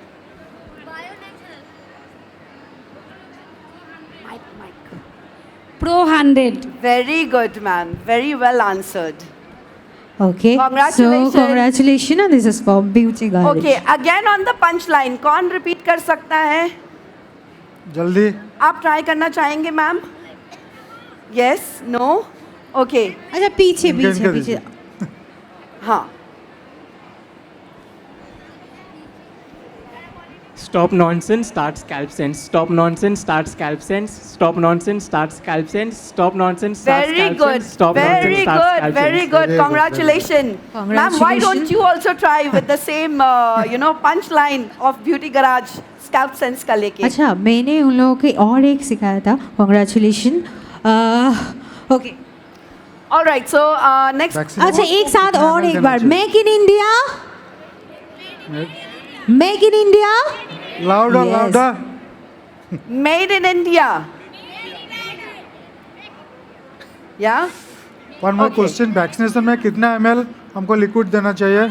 Speaker 10: Pro 100.
Speaker 5: Very good, ma'am. Very well answered.
Speaker 2: Okay, so
Speaker 5: Congratulations.
Speaker 2: Congratulation and this is for beauty girl.
Speaker 5: Okay, again on the punch line. कौन repeat कर सकता है?
Speaker 4: जल्दी।
Speaker 5: आप ट्राई करना चाहेंगे मैम? Yes, no? ओके,
Speaker 2: अच्छा पीछे
Speaker 4: इनके-
Speaker 2: पीछे
Speaker 4: इनके
Speaker 2: पीछे.
Speaker 4: दीजिए।
Speaker 5: हाँ।
Speaker 12: Stop nonsense, start scalp sense. Stop nonsense, start scalp sense. Stop nonsense, start scalp sense. Stop nonsense, start
Speaker 5: Very
Speaker 12: scalp
Speaker 5: good.
Speaker 12: sense. Stop
Speaker 5: Very
Speaker 12: nonsense, start
Speaker 5: good.
Speaker 12: scalp
Speaker 5: Very
Speaker 12: sense.
Speaker 5: good.
Speaker 4: Very good,
Speaker 5: Congratulations. Ma'am, why don't
Speaker 2: Congratulations.
Speaker 5: you also try with the same, punch line of Beauty Garage scalp sense का लेके?
Speaker 2: अच्छा, मैंने उन लोगों के और एक सिखाया था. Congratulation. Okay,
Speaker 5: All right. So next.
Speaker 4: Vaccine
Speaker 2: अच्छा एक साथ और एक बार. Make in India, make in India.
Speaker 4: Louder
Speaker 2: Yes.
Speaker 4: Louder.
Speaker 5: Made in India. Yeah.
Speaker 4: One more
Speaker 5: Okay.
Speaker 4: Question, vaccination में कितना ml हमको लिक्विड देना चाहिए?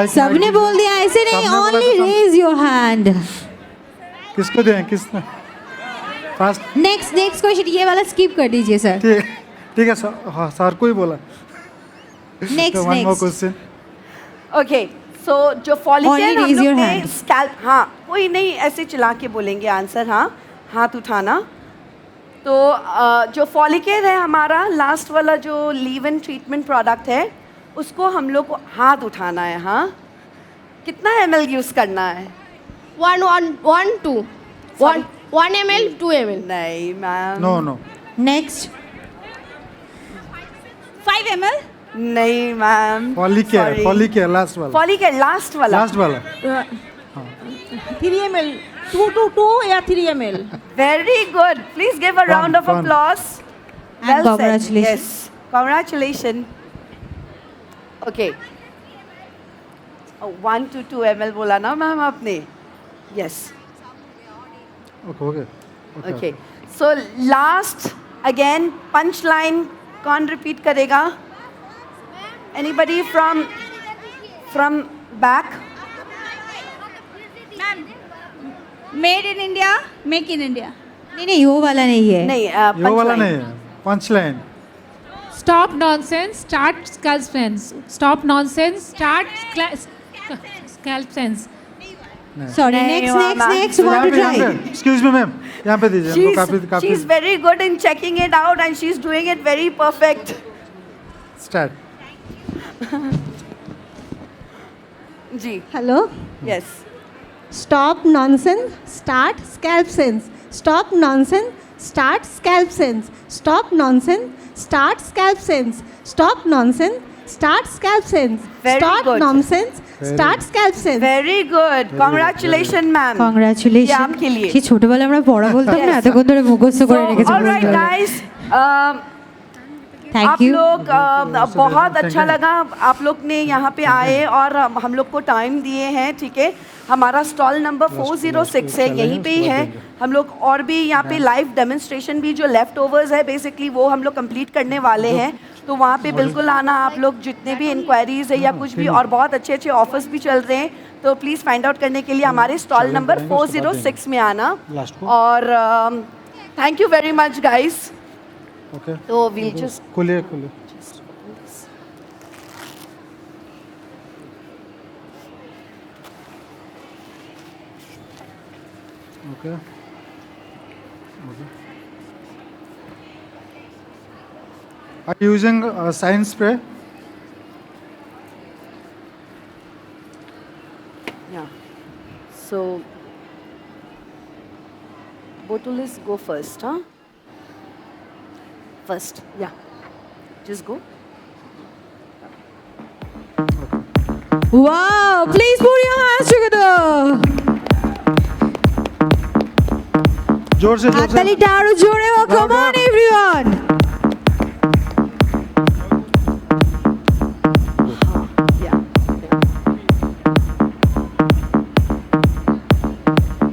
Speaker 2: सबने बोल दिया, ऐसे नहीं.
Speaker 4: सबने बोला
Speaker 2: ओनली
Speaker 4: तो सब-
Speaker 2: रेज योर हैंड.
Speaker 4: किसको दें, किसने? फास्ट।
Speaker 2: नेक्स्ट क्वेश्चन, ये वाला स्किप कर दीजिए सर.
Speaker 4: ठीक है सर, हाँ सर को ही बोला।
Speaker 2: Next
Speaker 4: one more
Speaker 2: next.
Speaker 4: Question.
Speaker 5: Okay. So जो फॉलिकल
Speaker 2: Only
Speaker 5: हम
Speaker 2: raise
Speaker 5: लोग
Speaker 2: your
Speaker 5: ने
Speaker 2: hand.
Speaker 5: स्कैल्प, हाँ कोई नहीं ऐसे चिल्ला के बोलेंगे आंसर. हाँ, हाथ उठाना. तो जो फॉलिकल है हमारा लास्ट वाला जो लीव इन ट्रीटमेंट प्रोडक्ट है उसको हम लोग को हाथ उठाना है. हाँ, कितना ml यूज करना है?
Speaker 11: 2.
Speaker 5: Sorry.
Speaker 11: 1 ml, 2 ml.
Speaker 5: नहीं ma'am.
Speaker 4: No, no.
Speaker 2: Next.
Speaker 3: 5 ml.
Speaker 5: नहीं मैम.
Speaker 4: Polycare, last वाला.
Speaker 5: Polycare, last वाला.
Speaker 4: Last वाला.
Speaker 10: 3 ml. 2 या 3 ml.
Speaker 5: Very good. Please give a round of
Speaker 4: fun.
Speaker 5: applause.
Speaker 2: And
Speaker 5: Well said.
Speaker 2: congratulations.
Speaker 5: Yes. Congratulations. Okay. 1 to 2 ml बोला ना ma'am आपने? Yes.
Speaker 4: Okay.
Speaker 5: Okay. So last again punchline कौन repeat करेगा? Anybody from back?
Speaker 3: Ma'am. Made in India, make in India.
Speaker 2: नहीं वो वाला नहीं है.
Speaker 5: नहीं
Speaker 4: ये वाला
Speaker 5: punchline.
Speaker 4: नहीं है. Punchline.
Speaker 8: Stop nonsense, start scalp sense. Stop nonsense, start scalp sense.
Speaker 2: Sorry.
Speaker 5: नहीं,
Speaker 2: Next.
Speaker 5: वो ma'am.
Speaker 2: Want to
Speaker 4: यहाँ
Speaker 2: try?
Speaker 4: पे excuse me ma'am, यहाँ पे दीजिए हमको काफी
Speaker 5: She's very good in checking it out and she's doing it very perfect.
Speaker 4: start.
Speaker 5: Ji.
Speaker 10: Hello.
Speaker 5: Yes.
Speaker 10: Stop nonsense, start scalp sense. Stop nonsense, start scalp sense. Stop nonsense, start scalp sense. Stop nonsense, start scalp sense.
Speaker 5: Very
Speaker 10: Stop
Speaker 5: good.
Speaker 10: nonsense, start scalp sense.
Speaker 5: Very good. Congratulations ma'am.
Speaker 2: Congratulations.
Speaker 5: ये आपके लिए.
Speaker 2: সেই ছোটবেলায় আমরা পড়া বলতাম না
Speaker 5: Yes.
Speaker 2: এতক্ষণ ধরে মুখস্থ করে
Speaker 5: So,
Speaker 2: রেখেছি.
Speaker 5: all right guys.
Speaker 2: Thank
Speaker 5: आप
Speaker 2: you.
Speaker 5: लोग बहुत
Speaker 4: Thank
Speaker 5: अच्छा
Speaker 4: you.
Speaker 5: लगा आप लोग ने यहाँ पे आए और हम लोग को टाइम दिए हैं. ठीक है, हमारा स्टॉल नंबर 406 है, यहीं पे ही है. हम लोग और भी यहाँ पे लाइव डेमोन्स्ट्रेशन भी जो लेफ्ट ओवर्स है बेसिकली वो हम लोग कंप्लीट करने वाले हैं. तो वहाँ पे बिल्कुल आना आप लोग. जितने भी इंक्वायरीज है या कुछ भी और बहुत अच्छे अच्छे ऑफर्स भी चल रहे हैं तो प्लीज़ फाइंड आउट करने के लिए हमारे स्टॉल नंबर 406 में आना. और thank you very much guys.
Speaker 4: Okay.
Speaker 5: तो वील जस्ट
Speaker 4: खुलिए. Okay. Are you using science spray?
Speaker 5: Yeah. So, Botulis go first, huh? First, yeah. Just go.
Speaker 2: Wow, please put your hands together.
Speaker 4: जोर से.
Speaker 2: হাততালিটা আরো জোরে হোক. Come on everyone.